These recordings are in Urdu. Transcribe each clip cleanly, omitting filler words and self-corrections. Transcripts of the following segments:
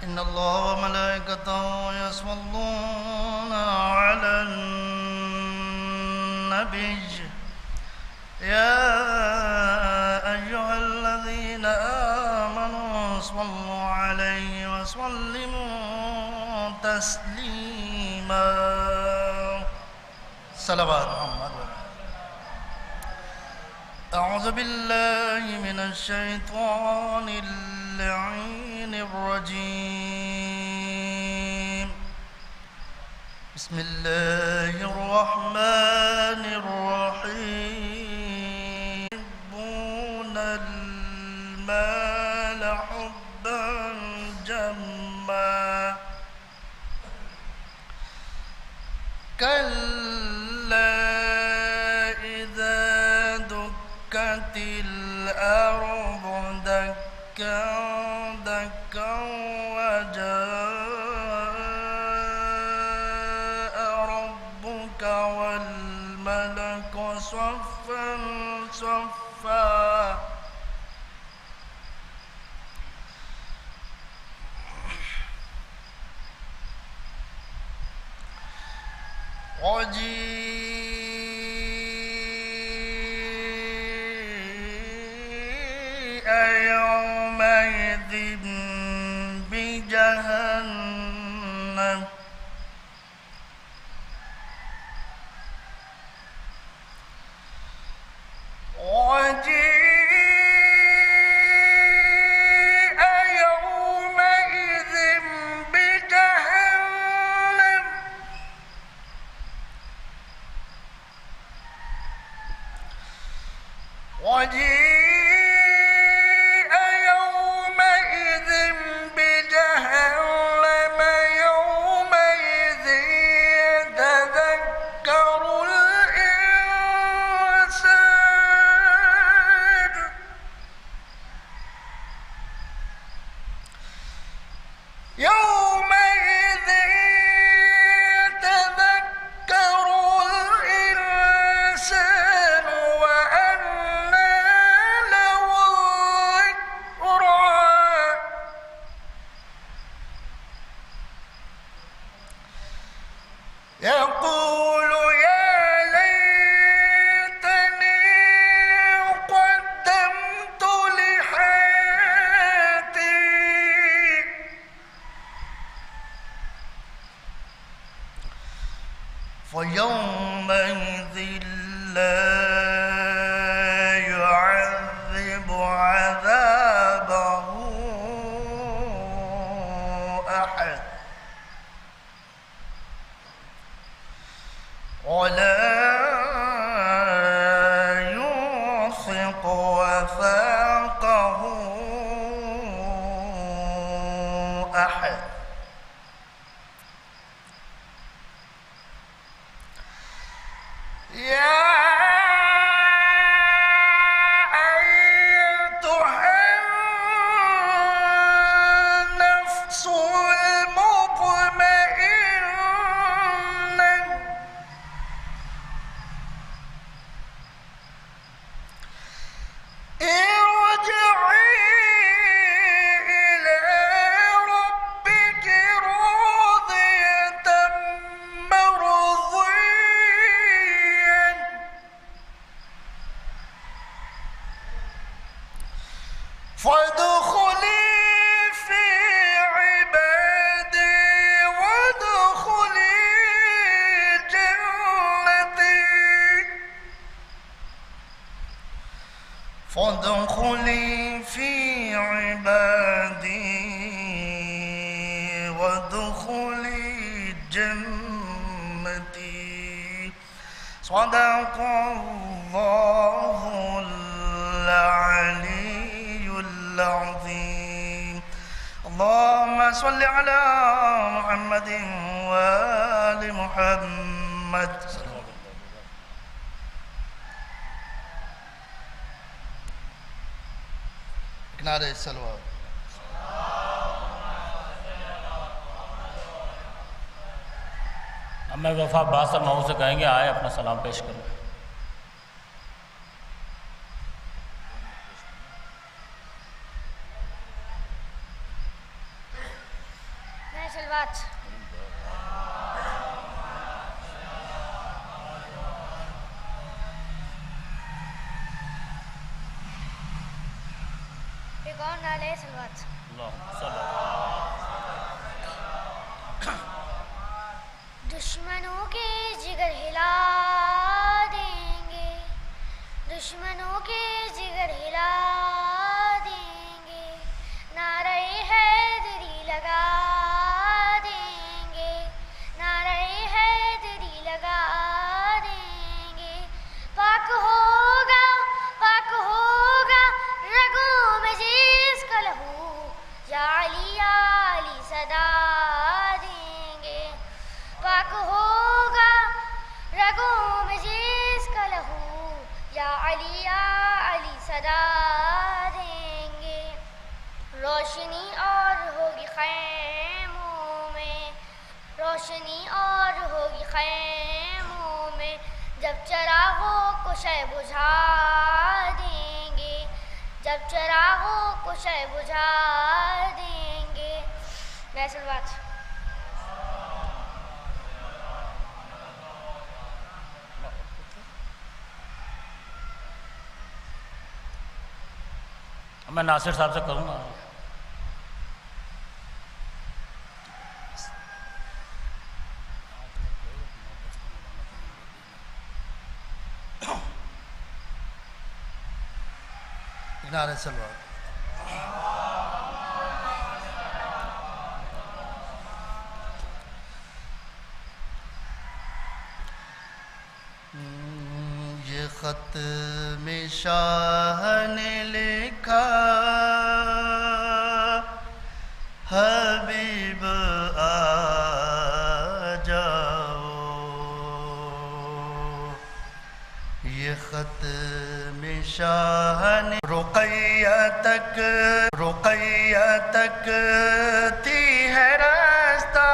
إن الله وملائكته يصلون على النبي يا أيها الذين آمنوا صلوا عليه وسلموا تسليما صلوات محمد. أعوذ بالله من الشيطان اللعين الرجيم. بسم الله الرحمن الرحيم. يحبون المال حبا جما كلا إذا دكت الأرض دكا دكا وجاء ربك والملك صفا صفا وجيء يومئذ بجهنم وجيء يومئذ بجهنم يومئذ يتذكر الإنسان يومئذ يتذكر الإنسان وأنى له الذكرى يقول يا ليتني قدمت لحياتي فيومئذ لا يعذب عذابه أحد ولا يوثق وثاقه أحد. يا أيتها النفس المطمئنة ارجعي إلى ربك راضية مرضية فادخلي في عبادي وادخلي جنتي فادخلي في عبادي وادخلي جنتي صدق الله العلي العظيم. اللهم صل على محمد وآل محمد. کنارے سلوات. میں وفا باسر مئو سے کہیں گے آئے اپنا سلام پیش کریں. کون علیہ صلوات. اللہم صلی اللہ. دشمنوں کے جگر ہلا دیں گے, دشمنوں کے جگر ہلا دیں گے, نعرہ حیدری لگا دیں گے, نعرہ حیدری لگا دیں گے. پاک ہوگا رگوں میں جس کا لہو, یا علی یا علی صدا دیں گے. پاک ہوگا رگوں میں جس کا لہو, یا علی صدا دیں گے. روشنی اور ہوگی خیموں میں, روشنی اور ہوگی خیموں میں, جب چراغوں کو شے بجھا دیں گے, جب چراغوں کو شے بجھا دیں گے. ویسے بات میں ناصر صاحب سے کروں گا. نعرہ سلوات. یہ خط میں شاہ نے لکھا, حبیب آ جاؤ. یہ خط میں شاہ نے رقیہ تک تھی ہے راستہ,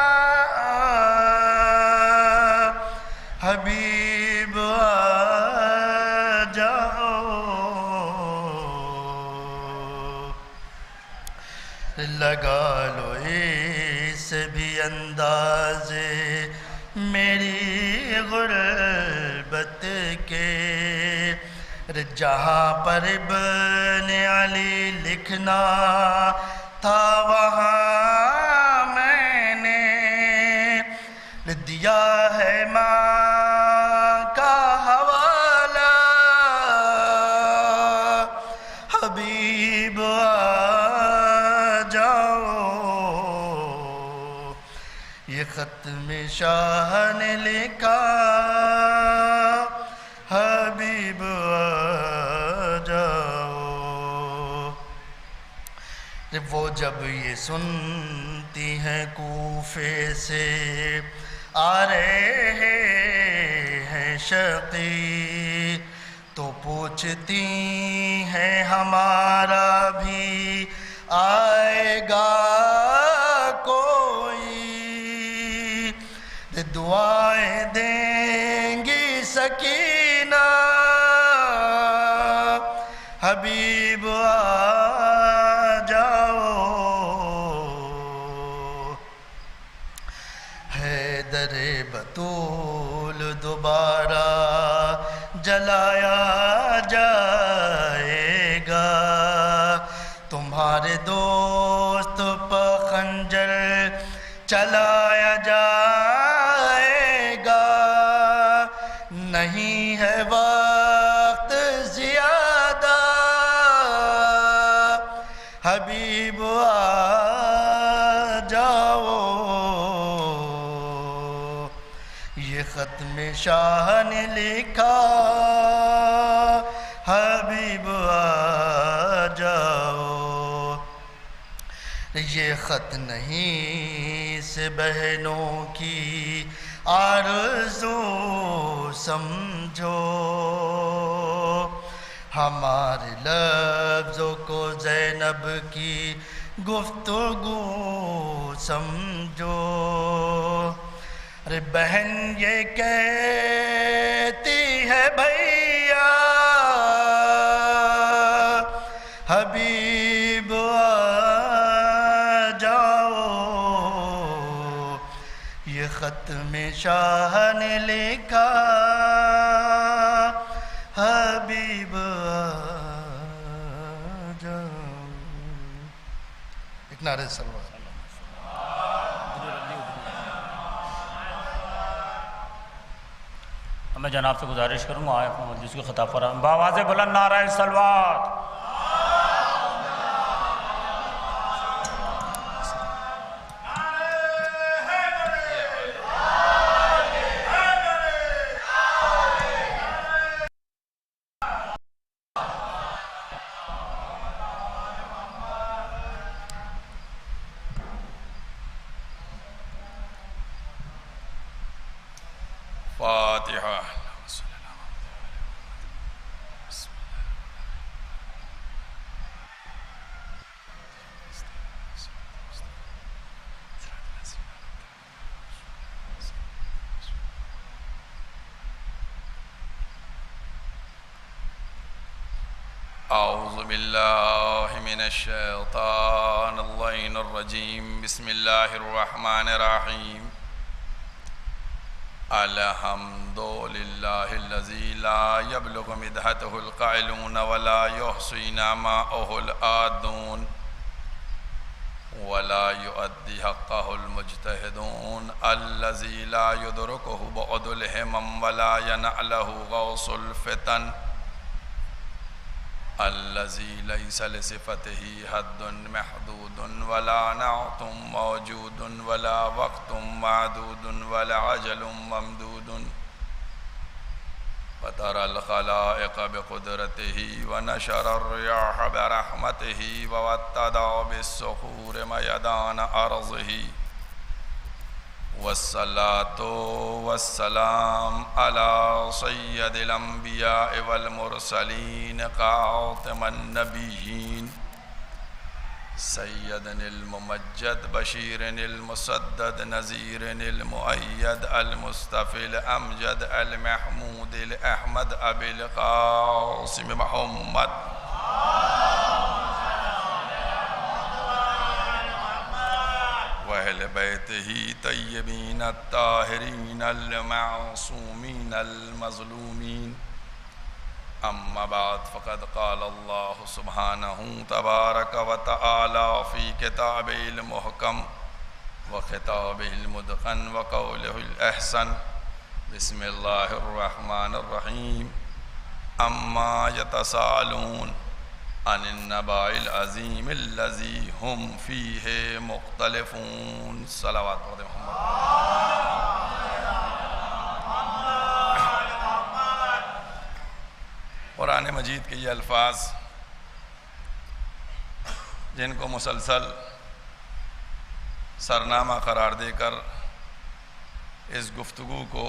حبیب آ جاؤ. لگا لو اس بھی انداز میری غربت کے, جہاں پر ابن علی لکھنا تھا وہاں میں نے دیا ہے ماں کا حوالہ, حبیب آ جاؤ. یہ خط میں شاہ نے لکھا, حبیب آ جاؤ. وہ جب یہ سنتی ہیں کوفے سے آ رہے ہیں شقی, تو پوچھتی ہیں ہمارا بھی آئے گا کوئی, دعائیں دیں گی سکینہ, حبیب آ جاؤ. حیدر بطول دوبارہ جلایا جائے گا, تمہارے دوست پہ خنجر چلایا جائے گا. نہیں ہے وقت زیادہ, حبیب آ جاؤ. یہ خط میں شاہ نے لکھا, حبیب آ جاؤ. یہ خط نہیں سے بہنوں کی آرزو سمجھو, ہمارے لفظوں کو زینب کی گفتگو سمجھو. ارے بہن یہ کہتی ہے بھیا, حبیب آ جاؤ. یہ خط میں شاہ نے لکھا, حبیب آ جاؤ. نعرہ سلوات۔ میں جناب سے گزارش کروں گا آیت مجلس کی خطاب فرمائیں بآواز بلند نعرہ سلوات۔ فاتحہ۔ اعوذ باللہ من الشیطان اللعین الرجیم بسم اللہ الرحمن الرحیم الحمد للہ الذی لا یبلغ مدحتہ القائلون ولا یحصی نعماءہ العادون ولا یؤدی حقہ المجتہدون الذی لا یدرکہ بعد الہمم ولا ینعلہ غوث الفتن الذي ليس لصفته حد محدود ولا نعت موجود ولا وقت معدود ولا عجل ممدود فترى الخلائق بقدرته ونشر الرياح برحمته ووتد بالصخور ميدان أرضه والصلاة والسلام على سيد الأنبياء والمرسلين خاتم النبيين سيد الممجد بشير المسدد نذير المؤيد المصطفى الأمجد المحمود الأحمد أبي القاسم محمد وأهل بيته طيبين الطاهرين المعصومين المظلومين أما بعد فقد قال الله سبحانه تبارك وتعالى في كتابه المحكم وخطابه المتقن وقوله الأحسن بسم الله الرحمن الرحيم أما يتساءلون عن النبأ العظيم الذي هم فيه مختلفون صلوات محمد۔ قرآن مجید کے یہ الفاظ جن کو مسلسل سرنامہ قرار دے کر اس گفتگو کو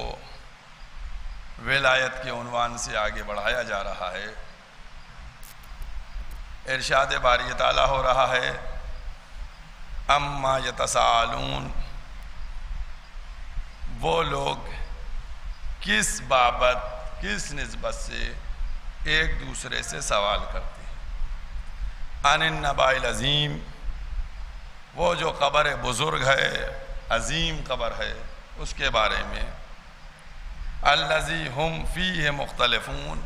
ولایت کے عنوان سے آگے بڑھایا جا رہا ہے، ارشاد باری تعالیٰ ہو رہا ہے اما یتساءلون، وہ لوگ کس بابت کس نسبت سے ایک دوسرے سے سوال کرتے ہیں، عن النبأ العظیم، وہ جو قبر بزرگ ہے، عظیم قبر ہے، اس کے بارے میں، الذی ہم فیہ مختلفون،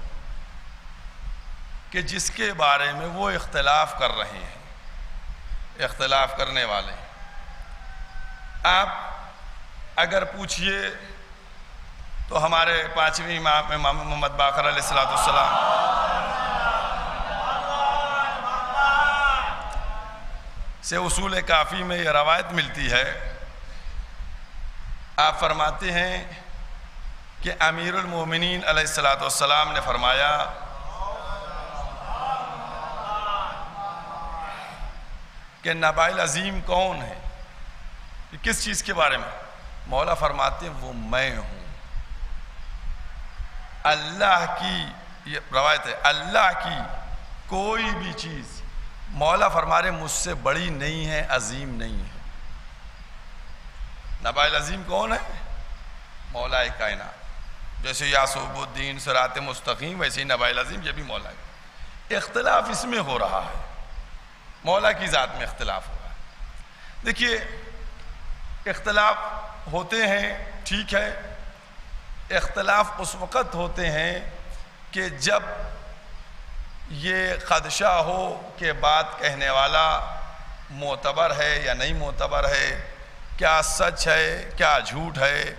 کہ جس کے بارے میں وہ اختلاف کر رہے ہیں، اختلاف کرنے والے ہیں۔ آپ اگر پوچھئے تو ہمارے پانچویں امام محمد باقر علیہ السلام سے اصول کافی میں یہ روایت ملتی ہے، آپ فرماتے ہیں کہ امیر المومنین علیہ السلام نے فرمایا کہ نبأ العظیم کون ہے، کہ کس چیز کے بارے میں؟ مولا فرماتے ہیں وہ میں ہوں۔ اللہ کی یہ روایت ہے، اللہ کی کوئی بھی چیز مولا فرما رہے مجھ سے بڑی نہیں ہے، عظیم نہیں ہے۔ نبأ العظیم کون ہے؟ مولا کائنات، جیسے یعصوب الدین صراط مستقیم، ویسے ہی نبأ العظیم یہ بھی مولا ہے۔ اختلاف اس میں ہو رہا ہے، مولا کی ذات میں اختلاف ہو رہا ہے۔ دیکھیے اختلاف ہوتے ہیں، ٹھیک ہے، اختلاف اس وقت ہوتے ہیں کہ جب یہ خدشہ ہو کہ بات کہنے والا معتبر ہے یا نہیں معتبر ہے، کیا سچ ہے کیا جھوٹ ہے،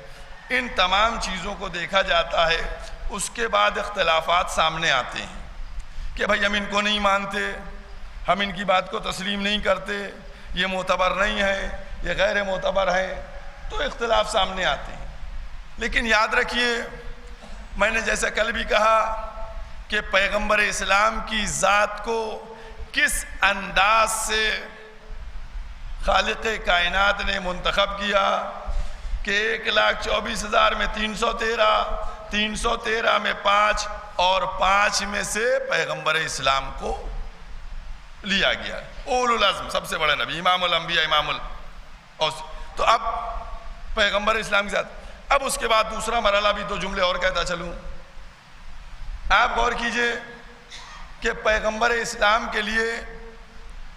ان تمام چیزوں کو دیکھا جاتا ہے۔ اس کے بعد اختلافات سامنے آتے ہیں کہ بھائی ہم ان کو نہیں مانتے، ہم ان کی بات کو تسلیم نہیں کرتے، یہ معتبر نہیں ہے، یہ غیر معتبر ہے، تو اختلاف سامنے آتے ہیں۔ لیکن یاد رکھیے، میں نے جیسا کل بھی کہا کہ پیغمبر اسلام کی ذات کو کس انداز سے خالق کائنات نے منتخب کیا کہ 1,24,000 میں 313 میں 5 اور 5 میں سے پیغمبر اسلام کو لیا گیا، اولو العزم، سب سے بڑے نبی، امام الانبیاء، تو اب پیغمبر اسلام کے ساتھ اب اس کے بعد دوسرا مرحلہ بھی 2 جملے اور کہتا چلوں۔ آپ غور کیجئے کہ پیغمبر اسلام کے لیے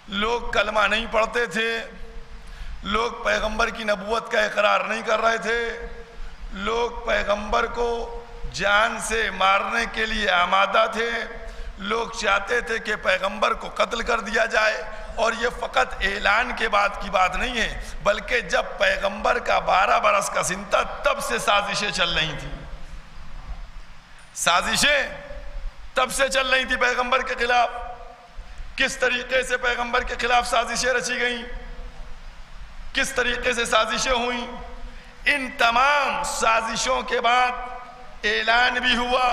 لوگ کلمہ نہیں پڑھتے تھے، لوگ پیغمبر کی نبوت کا اقرار نہیں کر رہے تھے، لوگ پیغمبر کو جان سے مارنے کے لیے آمادہ تھے، لوگ چاہتے تھے کہ پیغمبر کو قتل کر دیا جائے۔ اور یہ فقط اعلان کے بعد کی بات نہیں ہے، بلکہ جب پیغمبر کا 12 برس کا سن تھا تب سے سازشیں چل رہی تھیں، سازشیں تب سے چل رہی تھی پیغمبر کے خلاف۔ کس طریقے سے پیغمبر کے خلاف سازشیں رچی گئیں، کس طریقے سے سازشیں ہوئیں، ان تمام سازشوں کے بعد اعلان بھی ہوا،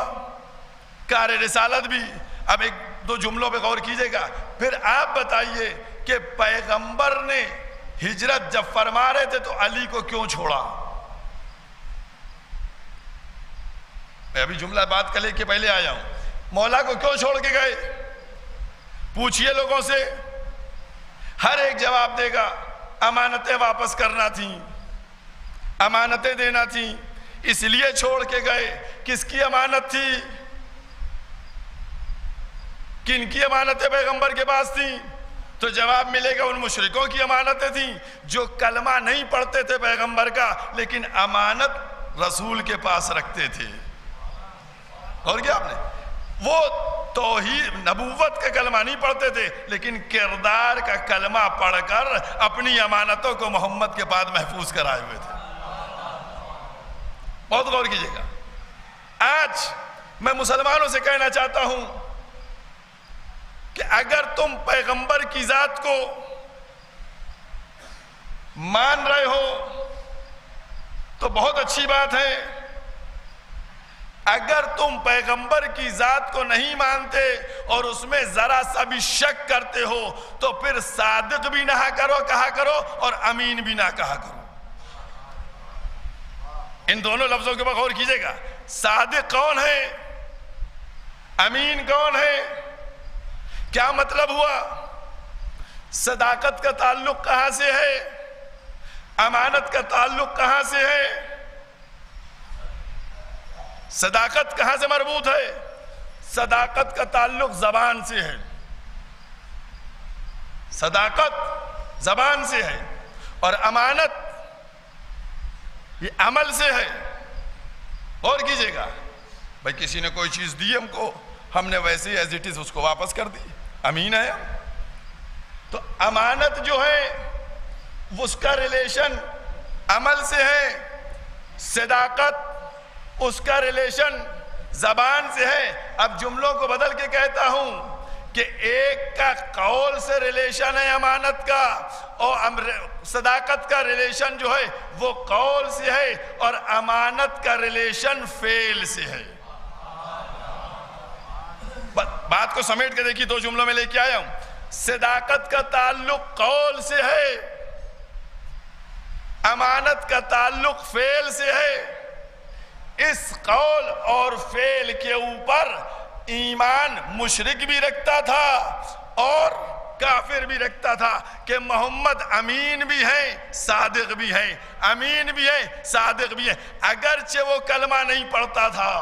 کار رسالت بھی۔ اب 1-2 جملوں پہ غور کیجئے گا، پھر آپ بتائیے کہ پیغمبر نے ہجرت جب فرما رہے تھے تو علی کو کیوں چھوڑا؟ میں ابھی جملہ بات کرنے کے پہلے آیا ہوں، مولا کو کیوں چھوڑ کے گئے؟ پوچھئے لوگوں سے، ہر ایک جواب دے گا، امانتیں واپس کرنا تھیں، امانتیں دینا تھیں، اس لیے چھوڑ کے گئے۔ کس کی امانت تھی؟ کن کی امانتیں پیغمبر کے پاس تھیں؟ تو جواب ملے گا ان مشرکوں کی امانتیں تھیں جو کلمہ نہیں پڑھتے تھے پیغمبر کا، لیکن امانت رسول کے پاس رکھتے تھے۔ اور کیا آپ نے وہ توحید نبوت کا کلمہ نہیں پڑھتے تھے، لیکن کردار کا کلمہ پڑھ کر اپنی امانتوں کو محمد کے بعد محفوظ کرائے ہوئے تھے۔ بہت غور کیجئے گا۔ آج میں مسلمانوں سے کہنا چاہتا ہوں کہ اگر تم پیغمبر کی ذات کو مان رہے ہو تو بہت اچھی بات ہے، اگر تم پیغمبر کی ذات کو نہیں مانتے اور اس میں ذرا سا بھی شک کرتے ہو تو پھر صادق بھی نہ کہا کرو اور امین بھی نہ کہا کرو۔ ان دونوں لفظوں کے بغور کیجئے گا، صادق کون ہے، امین کون ہے؟ کیا مطلب ہوا؟ صداقت کا تعلق کہاں سے ہے؟ امانت کا تعلق کہاں سے ہے؟ صداقت کہاں سے مربوط ہے؟ صداقت کا تعلق زبان سے ہے، صداقت زبان سے ہے، اور امانت یہ عمل سے ہے۔ غور کیجئے گا، بھائی کسی نے کوئی چیز دی ہم کو، ہم نے ویسے ہی ایز اٹ از اس کو واپس کر دی، امین ہے ہم۔ تو امانت جو ہے اس کا ریلیشن عمل سے ہے، صداقت اس کا ریلیشن زبان سے ہے۔ اب جملوں کو بدل کے کہتا ہوں کہ ایک کا قول سے ریلیشن ہے امانت کا، اور صداقت کا ریلیشن جو ہے وہ قول سے ہے، اور امانت کا ریلیشن فعل سے ہے۔ بات کو سمیٹ کے دیکھیے، 2 جملوں میں لے کے آیا ہوں۔ صداقت کا تعلق قول سے ہے، امانت کا تعلق فعل سے ہے۔ اس قول اور فعل کے اوپر ایمان مشرک بھی رکھتا تھا اور کافر بھی رکھتا تھا کہ محمد امین بھی ہیں صادق بھی ہیں، امین بھی ہیں صادق بھی ہیں، اگرچہ وہ کلمہ نہیں پڑھتا تھا،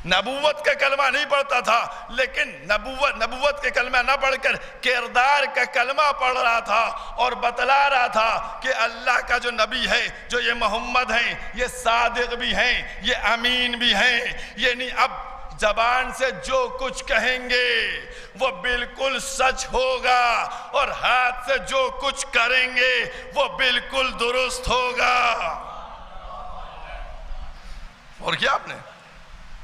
نبوت کا کلمہ نہیں پڑھتا تھا، لیکن نبوت کے کلمہ نہ پڑھ کر کردار کا کلمہ پڑھ رہا تھا اور بتلا رہا تھا کہ اللہ کا جو نبی ہے، جو یہ محمد ہیں، یہ صادق بھی ہیں، یہ امین بھی ہیں۔ یہ نہیں، اب زبان سے جو کچھ کہیں گے وہ بالکل سچ ہوگا اور ہاتھ سے جو کچھ کریں گے وہ بالکل درست ہوگا. اور کیا آپ نے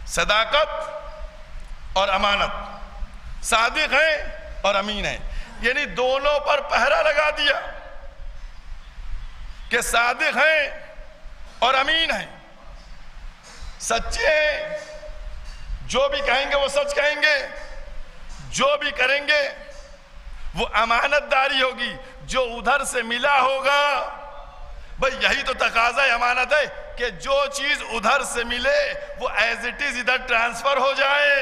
صداقت اور امانت، صادق ہیں اور امین ہیں، یعنی دونوں پر پہرا لگا دیا کہ صادق ہیں اور امین ہیں، سچے ہیں، جو بھی کہیں گے وہ سچ کہیں گے، جو بھی کریں گے وہ امانت داری ہوگی، جو ادھر سے ملا ہوگا. بھئی یہی تو تقاضا امانت ہے کہ جو چیز ادھر سے ملے وہ ایز اٹ از ادھر ٹرانسفر ہو جائے.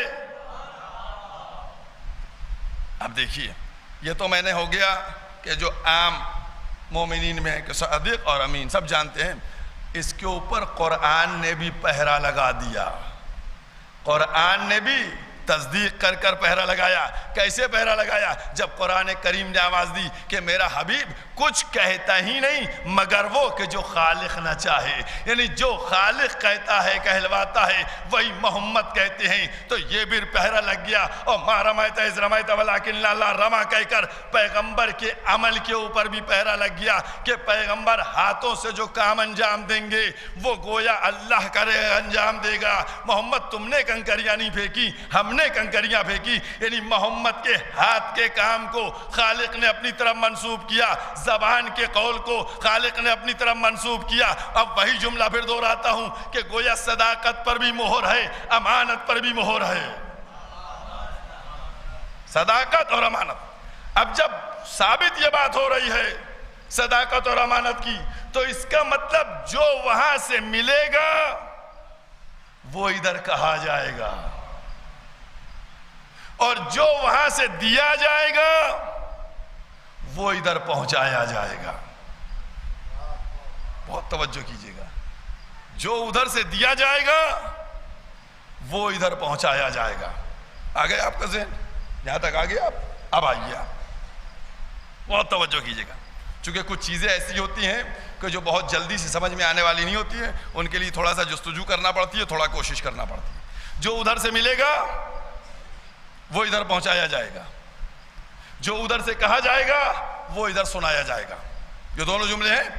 اب دیکھیے یہ تو میں نے ہو گیا کہ جو عام مومنین میں ہے کہ صادق اور امین سب جانتے ہیں. اس کے اوپر قرآن نے بھی پہرا لگا دیا. قرآن نے بھی تصدیق کر کر پہرا لگایا. کیسے پہرا لگایا؟ جب قرآن کریم نے آواز دی کہ میرا حبیب کچھ کہتا ہی نہیں مگر وہ کہ جو خالق نہ چاہے، یعنی جو خالق کہتا ہے کہلواتا ہے وہی محمد کہتے ہیں. تو یہ بھی پہرا لگ گیا. اور ما رمیت اذ رمیت ولکن اللہ رما کہہ کر پیغمبر کے عمل کے اوپر بھی پہرا لگ گیا کہ پیغمبر ہاتھوں سے جو کام انجام دیں گے وہ گویا اللہ کرے انجام دے گا. محمد تم نے کنکریاں نہیں پھینکی، ہم نے کنکریاں پھینکی. یعنی محمد کے ہاتھ کے کام کو خالق نے اپنی طرف منسوب کیا، زبان کے قول کو خالق نے اپنی طرف منسوب کیا. اب وہی جملہ پھر دہراتا ہوں کہ گویا صداقت پر بھی مہر ہے، امانت پر بھی مہر ہے. صداقت اور امانت. اب جب ثابت یہ بات ہو رہی ہے صداقت اور امانت کی تو اس کا مطلب جو وہاں سے ملے گا وہ ادھر کہا جائے گا اور جو وہاں سے دیا جائے گا وہ ادھر پہنچایا جائے گا. بہت توجہ کیجیے گا. جو ادھر سے دیا جائے گا وہ ادھر پہنچایا جائے گا. آ گئے آپ کا ذہن؟ یہاں تک آ گئے آپ؟ اب آئیے آپ بہت توجہ کیجیے گا. چونکہ کچھ چیزیں ایسی ہوتی ہیں کہ جو بہت جلدی سے سمجھ میں آنے والی نہیں ہوتی ہیں، ان کے لیے تھوڑا سا جستجو کرنا پڑتی ہے، تھوڑا کوشش کرنا پڑتی ہے. جو ادھر سے ملے گا وہ ادھر پہنچایا جائے گا، جو ادھر سے کہا جائے گا وہ ادھر سنایا جائے گا. یہ دونوں جملے ہیں،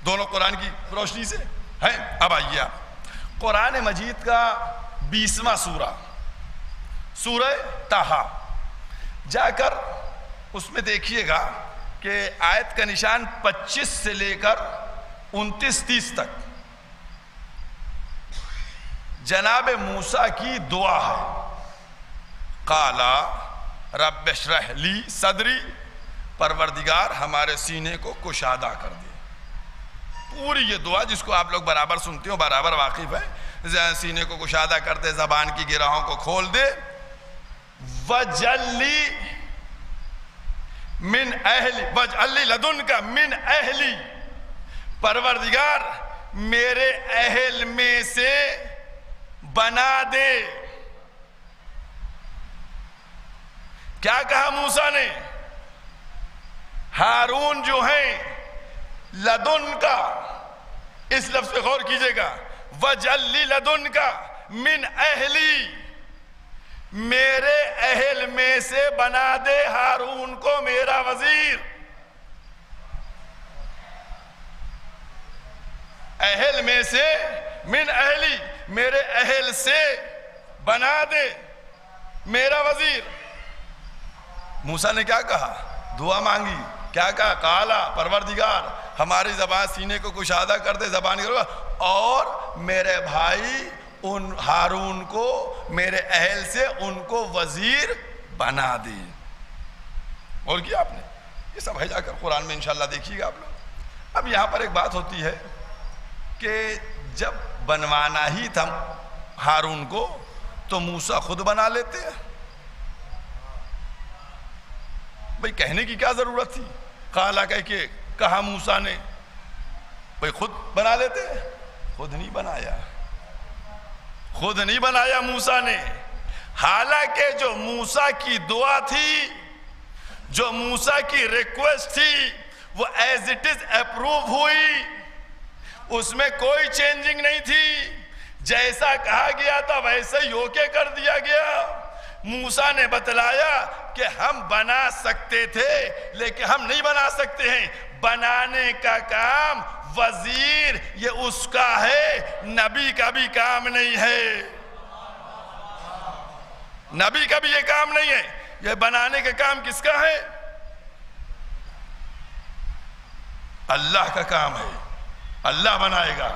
دونوں قرآن کی روشنی سے ہیں. اب آئیے آپ قرآن مجید کا 20واں سورہ، سورہ طٰہٰ جا کر اس میں دیکھیے گا کہ آیت کا نشان 25 سے لے کر 29-30 تک جناب موسیٰ کی دعا ہے. قالا رب اشرح لی صدری، پروردگار ہمارے سینے کو کشادہ کر دے. پوری یہ دعا جس کو آپ لوگ برابر سنتے ہو، برابر واقف ہے. سینے کو کشادہ کر دے، زبان کی گرہوں کو کھول دے. وَجَلِّ من اہلی وَجْعَلِّ لَدُنْکَ من اہلی، پروردگار میرے اہل میں سے بنا دے. کیا کہا موسیٰ نے؟ ہارون جو ہیں لدن کا، اس لفظ پہ غور کیجئے گا. وَجَلِّ لَدُنْکَ من اہلی، میرے اہل میں سے بنا دے ہارون کو میرا وزیر. اہل میں سے، من اہلی، میرے اہل سے بنا دے میرا وزیر. موسیٰ نے کیا کہا؟ دعا مانگی. کیا کہا؟ قالا پروردگار ہماری زبان سینے کو کشادہ کر دے، زبان کرو، اور میرے بھائی ان ہارون کو میرے اہل سے ان کو وزیر بنا دے. اور کیا آپ نے یہ سب ہے جا کر قرآن میں انشاءاللہ دیکھیے گا آپ لوگ. اب یہاں پر ایک بات ہوتی ہے کہ جب بنوانا ہی تھا ہارون کو تو موسیٰ خود بنا لیتے ہیں. بھئی کہنے کی کیا ضرورت تھی؟ قالا کہہ کے کہا موسیٰ نے، بھئی خود بنا لیتے. خود نہیں بنایا، خود نہیں بنایا موسیٰ نے. حالانکہ جو موسیٰ کی دعا تھی، جو موسیٰ کی ریکویسٹ تھی، وہ ایز اٹ از اپروو ہوئی، اس میں کوئی چینجنگ نہیں تھی. جیسا کہا گیا تھا ویسے ہی ہو کے کر دیا گیا۔ موسیٰ نے بتلایا کہ ہم بنا سکتے تھے لیکن ہم نہیں بنا سکتے ہیں، بنانے کا کام وزیر یہ اس کا ہے، نبی کا بھی کام نہیں ہے، نبی کا بھی یہ کام نہیں ہے، یہ بنانے کا کام کس کا ہے؟ اللہ کا کام ہے، اللہ بنائے گا،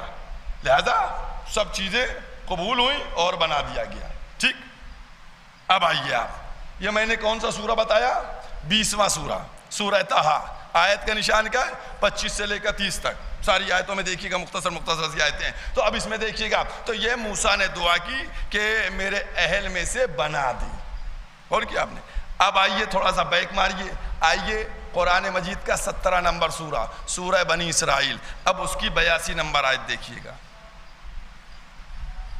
لہذا سب چیزیں قبول ہوئیں اور بنا دیا گیا۔ ٹھیک، اب آئیے آپ، یہ میں نے کون سا سورہ بتایا؟ 20واں سورہ، سورہ طٰہٰ۔ آیت کا نشان کیا ہے؟ 25 سے لے کر 30 تک، ساری آیتوں میں دیکھیے گا، مختصر سی آیتیں ہیں۔ تو اب اس میں دیکھیے گا، تو یہ موسیٰ نے دعا کی کہ میرے اہل میں سے بنا دی، اور کیا آپ نے؟ اب آئیے تھوڑا سا بیک ماریے، آئیے قرآن مجید کا 17 نمبر سورہ، سورہ بنی اسرائیل، اب اس کی 82 نمبر آیت دیکھیے گا۔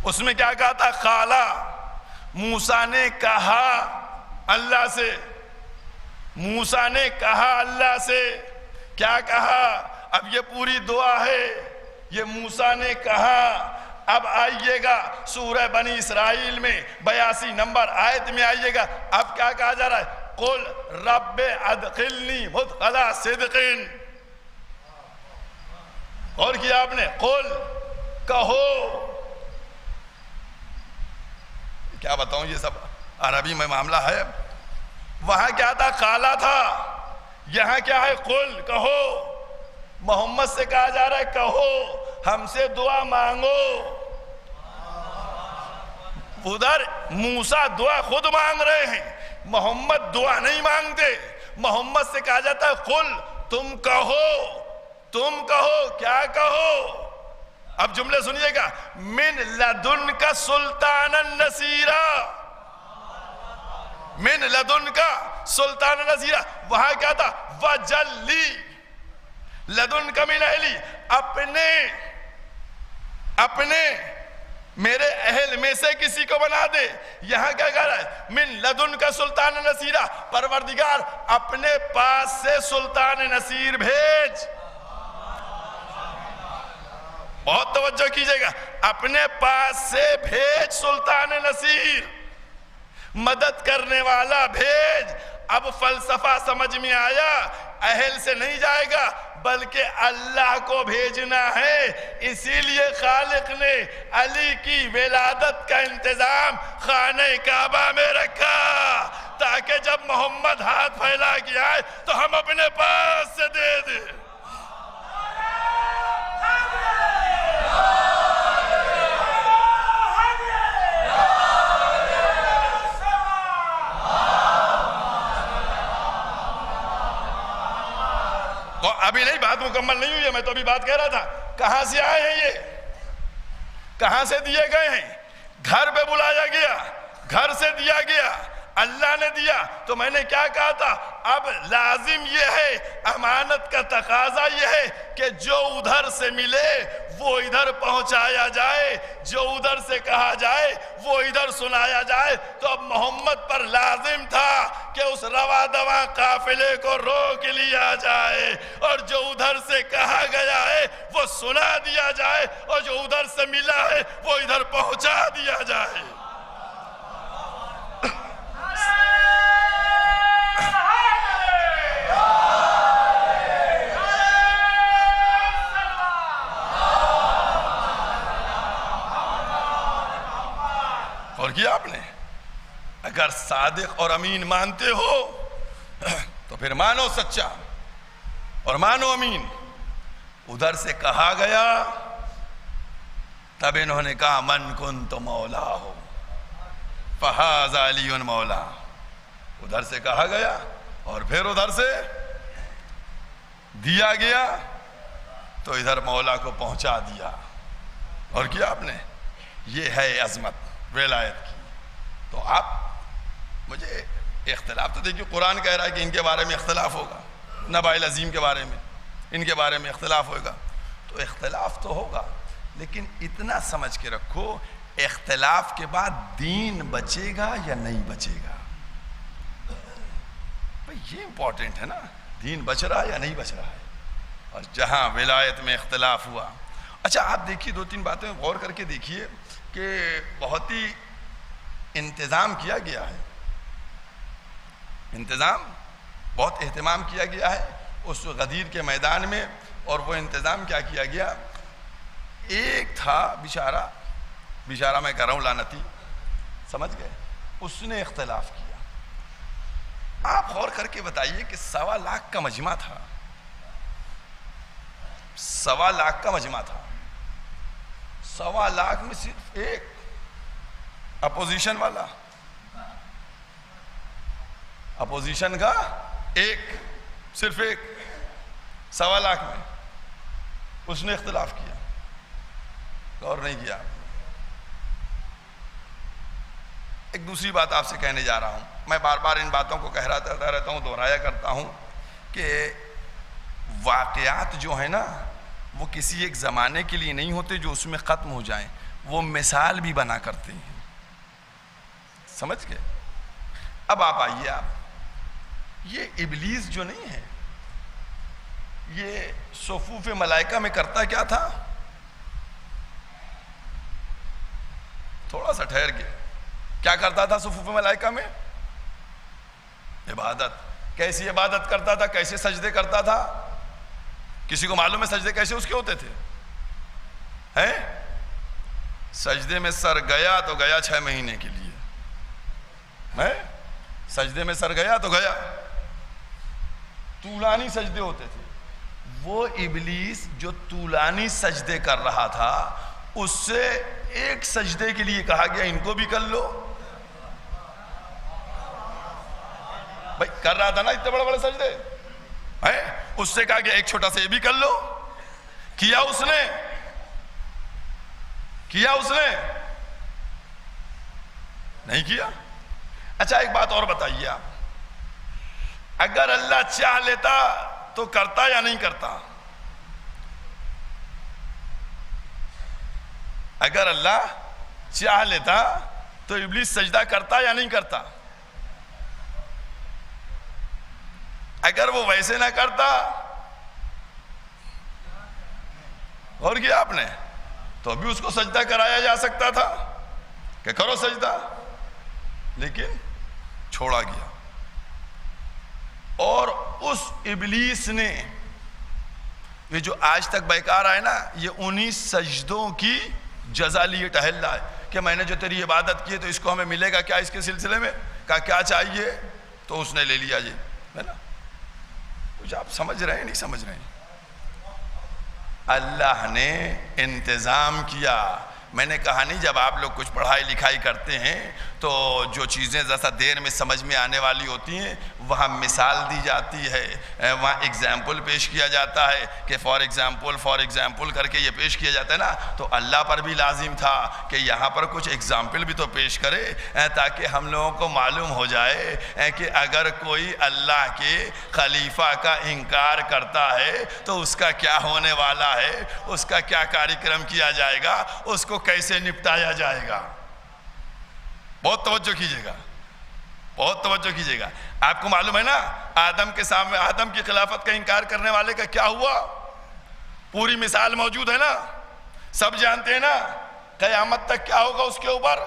اس میں کیا کہا تھا؟ قالا، موسیٰ نے کہا اللہ سے، موسیٰ نے کہا اللہ سے، کیا کہا؟ اب یہ پوری دعا ہے، یہ موسیٰ نے کہا۔ اب آئیے گا سورہ بنی اسرائیل میں 82 نمبر آیت میں آئیے گا، اب کیا کہا جا رہا ہے؟ قل رب ادخلنی مدخل صدق، اور کیا آپ نے؟ قل، کہو، کیا بتاؤں، یہ سب عربی میں معاملہ ہے۔ وہاں کیا تھا؟ قالا تھا، یہاں کیا ہے؟ قل، کہو۔ محمد سے کہا جا رہا ہے کہو، ہم سے دعا مانگو۔ ادھر موسیٰ دعا خود مانگ رہے ہیں، محمد دعا نہیں مانگتے۔ محمد سے کہا جاتا ہے قل، تم کہو، تم کہو، کیا کہو؟ اب جملے سنیے گا، من لدن کا سلطانا نصیرا، من لدن کا سلطان نصیرا۔ وہاں کیا تھا؟ وجلی، لدن کا من اہلی، اپنے میرے اہل میں سے کسی کو بنا دے۔ یہاں کیا کہہ رہا ہے؟ من لدن کا سلطان نصیرا، پروردگار اپنے پاس سے سلطان نصیر بھیج۔ بہت توجہ کیجئے گا، اپنے پاس سے بھیج سلطان نصیر، مدد کرنے والا بھیج۔ اب فلسفہ سمجھ میں آیا، اہل سے نہیں جائے گا بلکہ اللہ کو بھیجنا ہے۔ اسی لیے خالق نے علی کی ولادت کا انتظام خانہ کعبہ میں رکھا، تاکہ جب محمد ہاتھ پھیلا کے آئے تو ہم اپنے پاس سے دے دیں۔ ابھی نہیں، بات مکمل نہیں ہوئی ہے، میں تو ابھی بات کہہ رہا تھا۔ کہاں سے آئے ہیں یہ؟ کہاں سے دیے گئے ہیں؟ گھر پہ بلایا گیا، گھر سے دیا گیا، اللہ نے دیا۔ تو میں نے کیا کہا تھا؟ اب لازم یہ ہے، امانت کا تقاضا یہ ہے کہ جو ادھر سے ملے وہ ادھر پہنچایا جائے، جو ادھر سے کہا جائے وہ ادھر سنایا جائے۔ تو اب محمد پر لازم تھا کہ اس روا دواں قافلے کو روک لیا جائے، اور جو ادھر سے کہا گیا ہے وہ سنا دیا جائے، اور جو ادھر سے ملا ہے وہ ادھر پہنچا دیا جائے۔ اور کیا آپ نے؟ اگر صادق اور امین مانتے ہو تو پھر مانو سچا اور مانو امین۔ ادھر سے کہا گیا، تب انہوں نے کہا من کنت مولا ہو فہذا علی مولا۔ ادھر سے کہا گیا اور پھر ادھر سے دیا گیا تو ادھر مولا کو پہنچا دیا۔ اور کیا آپ نے؟ یہ ہے عظمت ولایت کی۔ تو آپ مجھے اختلاف تو دیکھیے، قرآن کہہ رہا ہے کہ ان کے بارے میں اختلاف ہوگا، نبائل عظیم کے بارے میں، ان کے بارے میں اختلاف ہوگا، تو اختلاف تو ہوگا، لیکن اتنا سمجھ کے رکھو، اختلاف کے بعد دین بچے گا یا نہیں بچے گا؟ بھئی یہ امپورٹنٹ ہے نا، دین بچ رہا ہے یا نہیں بچ رہا ہے؟ اور جہاں ولایت میں اختلاف ہوا اچھا آپ دیکھیے 2-3 باتیں غور کر کے دیکھیے کہ بہت ہی انتظام کیا گیا ہے، انتظام بہت اہتمام کیا گیا ہے اس غدیر کے میدان میں. اور وہ انتظام کیا کیا گیا؟ ایک تھا بیچارہ میں کہہ رہا ہوں لعنتی، سمجھ گئے، اس نے اختلاف کیا. آپ غور کر کے بتائیے کہ 1.25 لاکھ کا مجمع تھا، 1.25 لاکھ کا مجمع تھا، 1.25 لاکھ میں صرف ایک اپوزیشن والا، اپوزیشن کا صرف ایک 1.25 لاکھ میں اس نے اختلاف کیا. غور نہیں کیا. ایک دوسری بات آپ سے کہنے جا رہا ہوں، میں بار بار ان باتوں کو کہتا رہتا ہوں، دہرایا کرتا ہوں کہ واقعات جو ہیں نا وہ کسی ایک زمانے کے لیے نہیں ہوتے جو اس میں ختم ہو جائیں، وہ مثال بھی بنا کرتے ہیں. سمجھ گئے؟ اب آپ آئیے، آپ یہ ابلیس جو نہیں ہے یہ صفوف ملائکہ میں کرتا کیا تھا؟ تھوڑا سا ٹھہر گئے. کیا کرتا تھا صفوف ملائکہ میں؟ عبادت. کیسی عبادت کرتا تھا؟ کیسے سجدے کرتا تھا؟ کسی کو معلوم ہے سجدے کیسے اس کے ہوتے تھے؟ ہیں؟ سجدے میں سر گیا تو گیا 6 مہینے کے لیے. ہیں؟ سجدے میں سر گیا تو گیا. طولانی سجدے ہوتے تھے. وہ ابلیس جو طولانی سجدے کر رہا تھا اس سے ایک سجدے کے لیے کہا گیا ان کو بھی کر لو. بھائی کر رہا تھا نا اتنے بڑے بڑے سجدے، اس سے کہا گیا ایک چھوٹا سا یہ بھی کر لو. کیا اس نے نہیں کیا. اچھا ایک بات اور بتائیے آپ، اگر اللہ چاہ لیتا تو کرتا یا نہیں کرتا؟ اگر اللہ چاہ لیتا تو ابلیس سجدہ کرتا یا نہیں کرتا؟ اگر وہ ویسے نہ کرتا، غور کیا آپ نے، تو بھی اس کو سجدہ کرایا جا سکتا تھا کہ کرو سجدہ، لیکن چھوڑا گیا. اور اس ابلیس نے یہ جو آج تک بیکار آئے نا، یہ 19 سجدوں کی جزا لیے ٹہل رہا ہے کہ میں نے جو تیری عبادت کی ہے تو اس کو ہمیں ملے گا کیا اس کے سلسلے میں؟ کہا کیا چاہیے؟ تو اس نے لے لیا جی، ہے نا. کچھ آپ سمجھ رہے ہیں نہیں سمجھ رہے ہیں؟ اللہ نے انتظام کیا. میں نے کہا نہیں، جب آپ لوگ کچھ پڑھائی لکھائی کرتے ہیں تو جو چیزیں ذرا دیر میں سمجھ میں آنے والی ہوتی ہیں وہاں مثال دی جاتی ہے، وہاں ایگزامپل پیش کیا جاتا ہے کہ فار ایگزامپل کر کے یہ پیش کیا جاتا ہے نا. تو اللہ پر بھی لازم تھا کہ یہاں پر کچھ ایگزامپل بھی تو پیش کرے تاکہ ہم لوگوں کو معلوم ہو جائے کہ اگر کوئی اللہ کے خلیفہ کا انکار کرتا ہے تو اس کا کیا ہونے والا ہے، اس کا کیا کاریکرم کیا جائے گا، اس کو کیسے نپٹایا جائے گا. بہت توجہ کیجئے گا، بہت توجہ کیجئے گا. آپ کو معلوم ہے نا آدم کے سامنے آدم کی خلافت کا انکار کرنے والے کا کیا ہوا؟ پوری مثال موجود ہے نا، سب جانتے ہیں نا. قیامت تک کیا ہوگا اس کے اوپر؟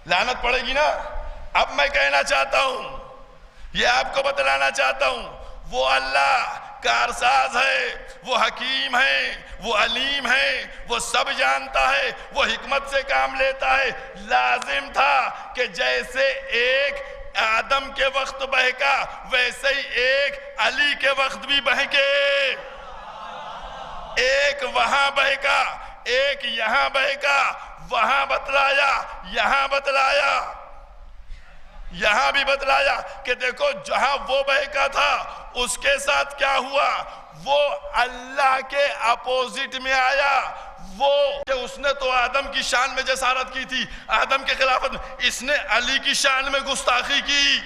لعنت پڑے گی نا. اب میں کہنا چاہتا ہوں، یہ آپ کو بتلانا چاہتا ہوں، وہ اللہ کارساز ہے، وہ حکیم ہے، وہ علیم ہے، وہ سب جانتا ہے، وہ حکمت سے کام لیتا ہے. لازم تھا کہ جیسے ایک آدم کے وقت بہکا ویسے ہی ایک علی کے وقت بھی بہکے. ایک وہاں بہکا، ایک یہاں بہکا، وہاں بتلایا، یہاں بتلایا، یہاں بھی بتلایا کہ دیکھو جہاں وہ بہکا تھا اس کے ساتھ کیا ہوا، وہ اللہ کے اپوزٹ میں آیا. وہ کہ اس نے تو آدم کی شان میں جسارت کی تھی، آدم کے خلافت میں، اس نے علی کی شان میں گستاخی کی.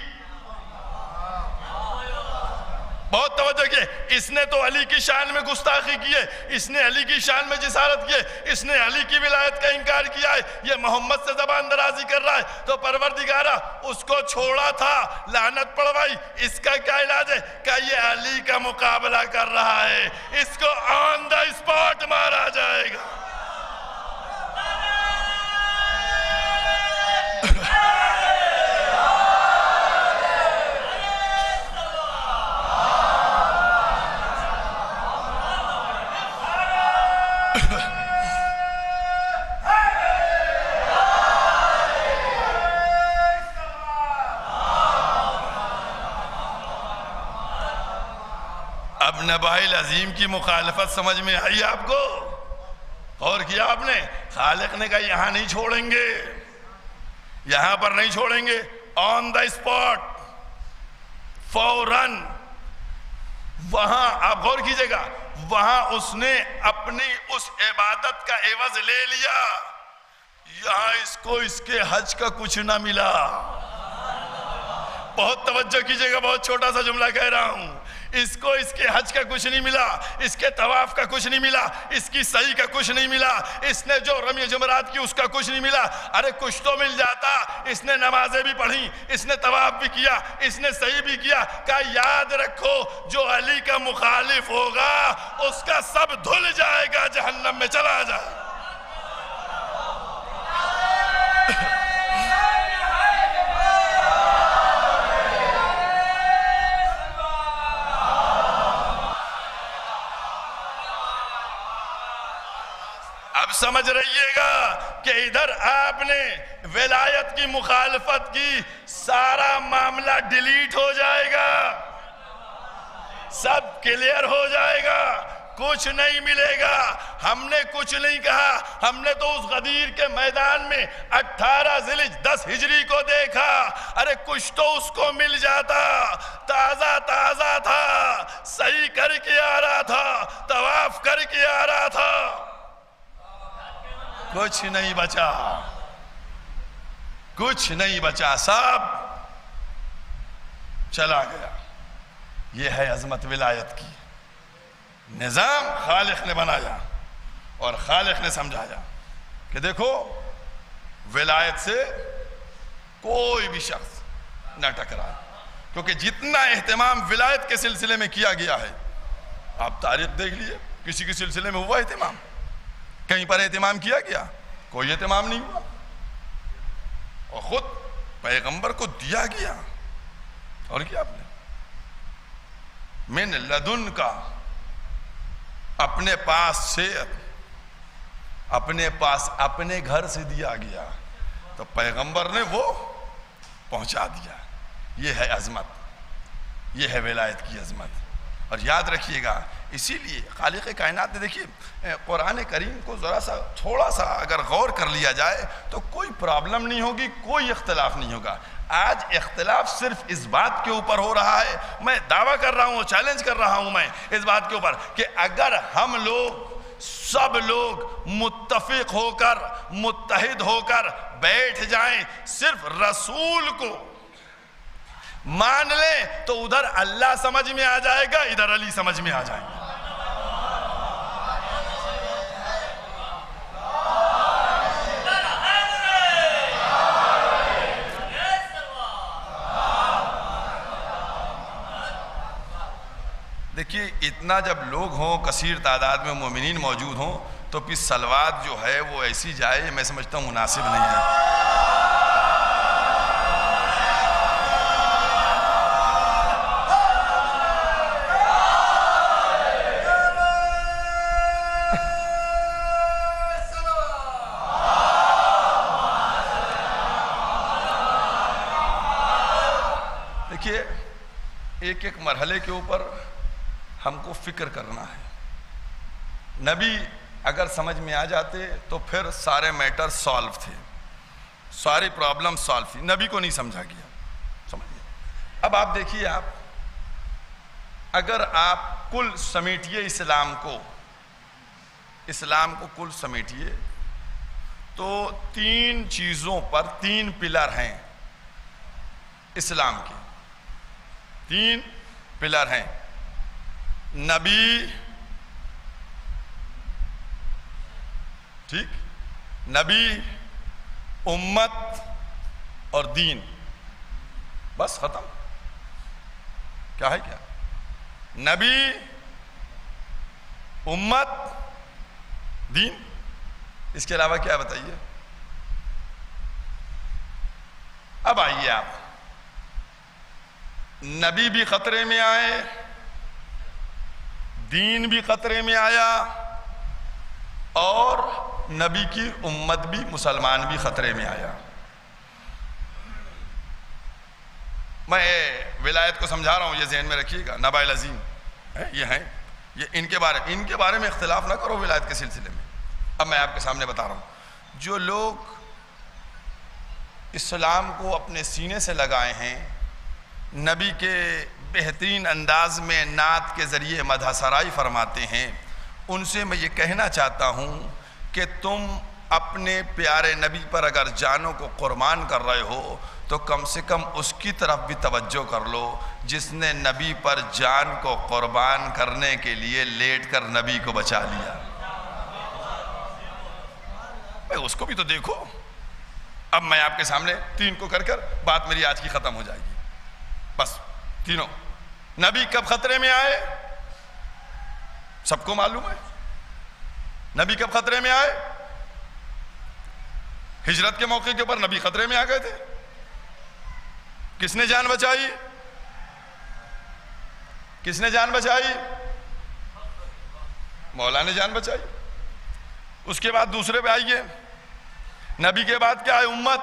بہت توجہ کیے. اس نے تو علی کی شان میں گستاخی کی ہے, اس نے علی کی شان میں جسارت کی ہے, اس نے علی کی ولایت کا انکار کیا ہے, یہ محمد سے زبان درازی کر رہا ہے. تو پروردگارہ اس کو چھوڑا تھا, لعنت پڑوائی, اس کا کیا علاج ہے؟ کہ یہ علی کا مقابلہ کر رہا ہے, اس کو آن دا اسپاٹ مارا جائے گا. اب نبائل عظیم کی مخالفت سمجھ میں آئی آپ کو؟ اور کیا آپ نے؟ خالق نے کہا یہاں نہیں چھوڑیں گے, یہاں پر نہیں چھوڑیں گے, آن دا اسپاٹ, فوراً. وہاں آپ غور کیجئے گا, وہاں اس نے اپنی اس عبادت کا عوض لے لیا. یہاں اس کو اس کے حج کا کچھ نہ ملا. بہت توجہ کیجئے گا, بہت چھوٹا سا جملہ کہہ رہا ہوں. اس کو اس کے حج کا کچھ نہیں ملا, اس کے طواف کا کچھ نہیں ملا, اس کی سعی کا کچھ نہیں ملا, اس نے جو رمی جمرات کی اس کا کچھ نہیں ملا. ارے کچھ تو مل جاتا. اس نے نمازیں بھی پڑھی, اس نے طواف بھی کیا, اس نے سعی بھی کیا. کہ یاد رکھو جو علی کا مخالف ہوگا اس کا سب دھل جائے گا, جہنم میں چلا جائے گا. اب سمجھ رہیے گا کہ ادھر آپ نے ولایت کی مخالفت کی, سارا معاملہ ڈیلیٹ ہو جائے گا, سب کلیئر ہو جائے گا, کچھ نہیں ملے گا. ہم نے کچھ نہیں کہا, ہم نے تو اس غدیر کے میدان میں 18 ذیلحجہ 10 ہجری کو دیکھا. ارے کچھ تو اس کو مل جاتا, تازہ تازہ تھا, صحیح کر کے آ رہا تھا, طواف کر کے آ رہا تھا. کچھ نہیں بچا, کچھ نہیں بچا, سب چلا گیا. یہ ہے عظمت ولایت کی. نظام خالق نے بنایا اور خالق نے سمجھایا کہ دیکھو ولایت سے کوئی بھی شخص نہ ٹکرائے, کیونکہ جتنا اہتمام ولایت کے سلسلے میں کیا گیا ہے, آپ تاریخ دیکھ لیے, کسی کے سلسلے میں ہوا اہتمام؟ کہیں پر اہتمام کیا گیا؟ کوئی اہتمام نہیں ہوا. اور خود پیغمبر کو دیا گیا. اور کیا آپ نے من لدن کا, اپنے پاس سے, اپنے پاس اپنے گھر سے دیا گیا, تو پیغمبر نے وہ پہنچا دیا. یہ ہے عظمت, یہ ہے ولایت کی عظمت. اور یاد رکھیے گا, اسی لیے خالق کائنات نے, دیکھیے قرآن کریم کو ذرا سا تھوڑا سا اگر غور کر لیا جائے تو کوئی پرابلم نہیں ہوگی, کوئی اختلاف نہیں ہوگا. آج اختلاف صرف اس بات کے اوپر ہو رہا ہے, میں دعویٰ کر رہا ہوں, چیلنج کر رہا ہوں میں اس بات کے اوپر, کہ اگر ہم لوگ سب لوگ متفق ہو کر, متحد ہو کر بیٹھ جائیں, صرف رسول کو مان لیں, تو ادھر اللہ سمجھ میں آ جائے گا, ادھر علی سمجھ میں آ جائے گا. دیکھیے اتنا جب لوگ ہوں, کثیر تعداد میں مومنین موجود ہوں, تو پھر صلوات جو ہے وہ ایسی جائے, میں سمجھتا ہوں مناسب نہیں ہے. دیکھیے ایک ایک مرحلے کے اوپر ہم کو فکر کرنا ہے. نبی اگر سمجھ میں آ جاتے تو پھر سارے میٹر سالو تھے, ساری پرابلم سالو تھی. نبی کو نہیں سمجھا گیا, سمجھئے. اب آپ دیکھیے, آپ اگر آپ کل سمیٹیے اسلام کو کل سمیٹیے, تو 3 چیزوں پر 3 پلر ہیں اسلام کے, 3 پلر ہیں. نبی، ٹھیک، نبی، امت اور دین، بس ختم. کیا ہے کیا؟ نبی، امت، دین، اس کے علاوہ کیا بتائیے؟ اب آئیے آپ، نبی بھی خطرے میں آئے، دین بھی خطرے میں آیا، اور نبی کی امت بھی، مسلمان بھی خطرے میں آیا. میں ولایت کو سمجھا رہا ہوں، یہ ذہن میں رکھیے گا. نبائل عظیم یہ ہیں، یہ ان کے بارے میں اختلاف نہ کرو ولایت کے سلسلے میں. اب میں آپ کے سامنے بتا رہا ہوں، جو لوگ اسلام کو اپنے سینے سے لگائے ہیں، نبی کے بہترین انداز میں نعت کے ذریعے مدح سرائی فرماتے ہیں، ان سے میں یہ کہنا چاہتا ہوں کہ تم اپنے پیارے نبی پر اگر جانوں کو قربان کر رہے ہو تو کم سے کم اس کی طرف بھی توجہ کر لو جس نے نبی پر جان کو قربان کرنے کے لیے لیٹ کر نبی کو بچا لیا. اس کو بھی تو دیکھو. اب میں آپ کے سامنے تین کو کر بات میری آج کی ختم ہو جائے گی. بس تینوں. نبی کب خطرے میں آئے؟ سب کو معلوم ہے. نبی کب خطرے میں آئے؟ ہجرت کے موقع کے اوپر نبی خطرے میں آ گئے تھے. کس نے جان بچائی؟ کس نے جان بچائی؟ مولا نے جان بچائی. اس کے بعد دوسرے پہ آئیے. نبی کے بعد کیا ہے؟ امت.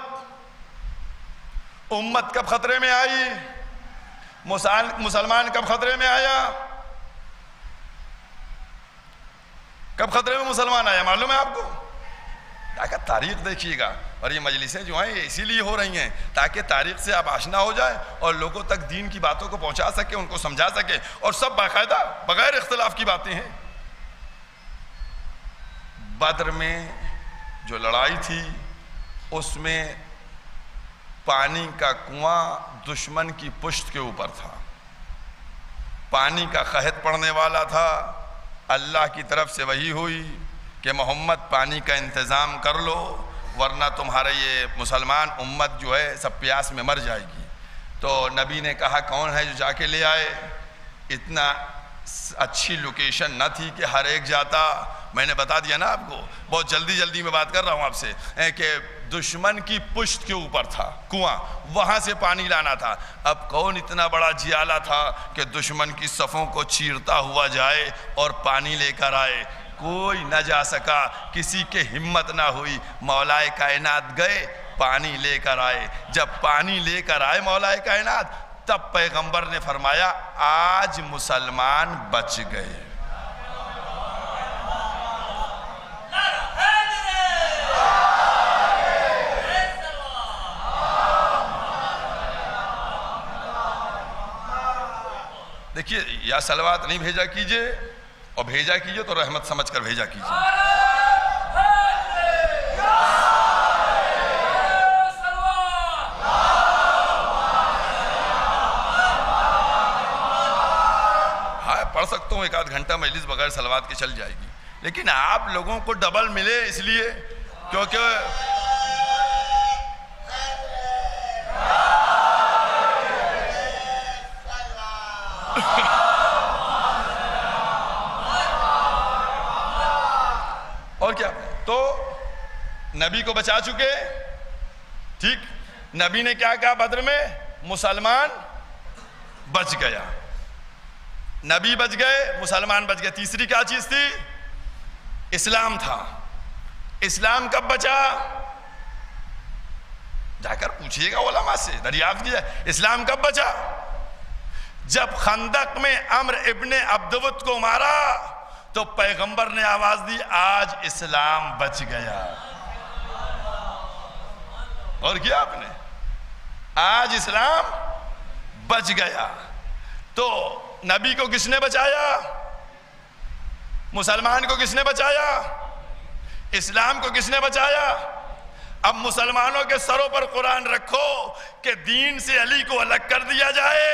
امت کب خطرے میں آئی؟ مسلمان کب خطرے میں آیا؟ کب خطرے میں مسلمان آیا معلوم ہے آپ کو؟ تاکہ تاریخ دیکھیے گا. اور یہ مجلسیں جو ہیں یہ اسی لیے ہو رہی ہیں تاکہ تاریخ سے آپ آشنا ہو جائے اور لوگوں تک دین کی باتوں کو پہنچا سکے، ان کو سمجھا سکے، اور سب باقاعدہ بغیر اختلاف کی باتیں ہیں. بدر میں جو لڑائی تھی اس میں پانی کا کنواں دشمن کی پشت کے اوپر تھا. پانی کا قحط پڑنے والا تھا. اللہ کی طرف سے وحی ہوئی کہ محمد پانی کا انتظام کر لو ورنہ تمہارے یہ مسلمان امت جو ہے سب پیاس میں مر جائے گی. تو نبی نے کہا کون ہے جو جا کے لے آئے؟ اتنا اچھی لوکیشن نہ تھی کہ ہر ایک جاتا. میں نے بتا دیا نا آپ کو، بہت جلدی میں بات کر رہا ہوں آپ سے، کہ دشمن کی پشت کے اوپر تھا کنواں، وہاں سے پانی لانا تھا. اب کون اتنا بڑا جیالہ تھا کہ دشمن کی صفوں کو چیرتا ہوا جائے اور پانی لے کر آئے؟ کوئی نہ جا سکا، کسی کے ہمت نہ ہوئی. مولا کائنات گئے، پانی لے کر آئے. جب پانی لے کر آئے مولا کائنات، تب پیغمبر نے فرمایا آج مسلمان بچ گئے. دیکھیے، یا صلوات نہیں بھیجا کیجئے، اور بھیجا کیجئے تو رحمت سمجھ کر بھیجا کیجئے. ہاں پڑھ سکتا ہوں، ایک آدھ گھنٹہ مجلس بغیر صلوات کے چل جائے گی، لیکن آپ لوگوں کو ڈبل ملے اس لیے کیونکہ اور کیا تو نبی کو بچا چکے. ٹھیک، نبی نے کیا کہا بدر میں؟ مسلمان بچ گیا. نبی بچ گئے، مسلمان بچ گئے. تیسری کیا چیز تھی؟ اسلام تھا. اسلام کب بچا؟ جا کر پوچھئے گا علماء سے، دریافت کیا. اسلام کب بچا؟ جب خندق میں عمر ابن عبدود کو مارا تو پیغمبر نے آواز دی آج اسلام بچ گیا. اور کیا آپ نے؟ آج اسلام بچ گیا. تو نبی کو کس نے بچایا؟ مسلمان کو کس نے بچایا؟ اسلام کو کس نے بچایا؟ اب مسلمانوں کے سروں پر قرآن رکھو کہ دین سے علی کو الگ کر دیا جائے.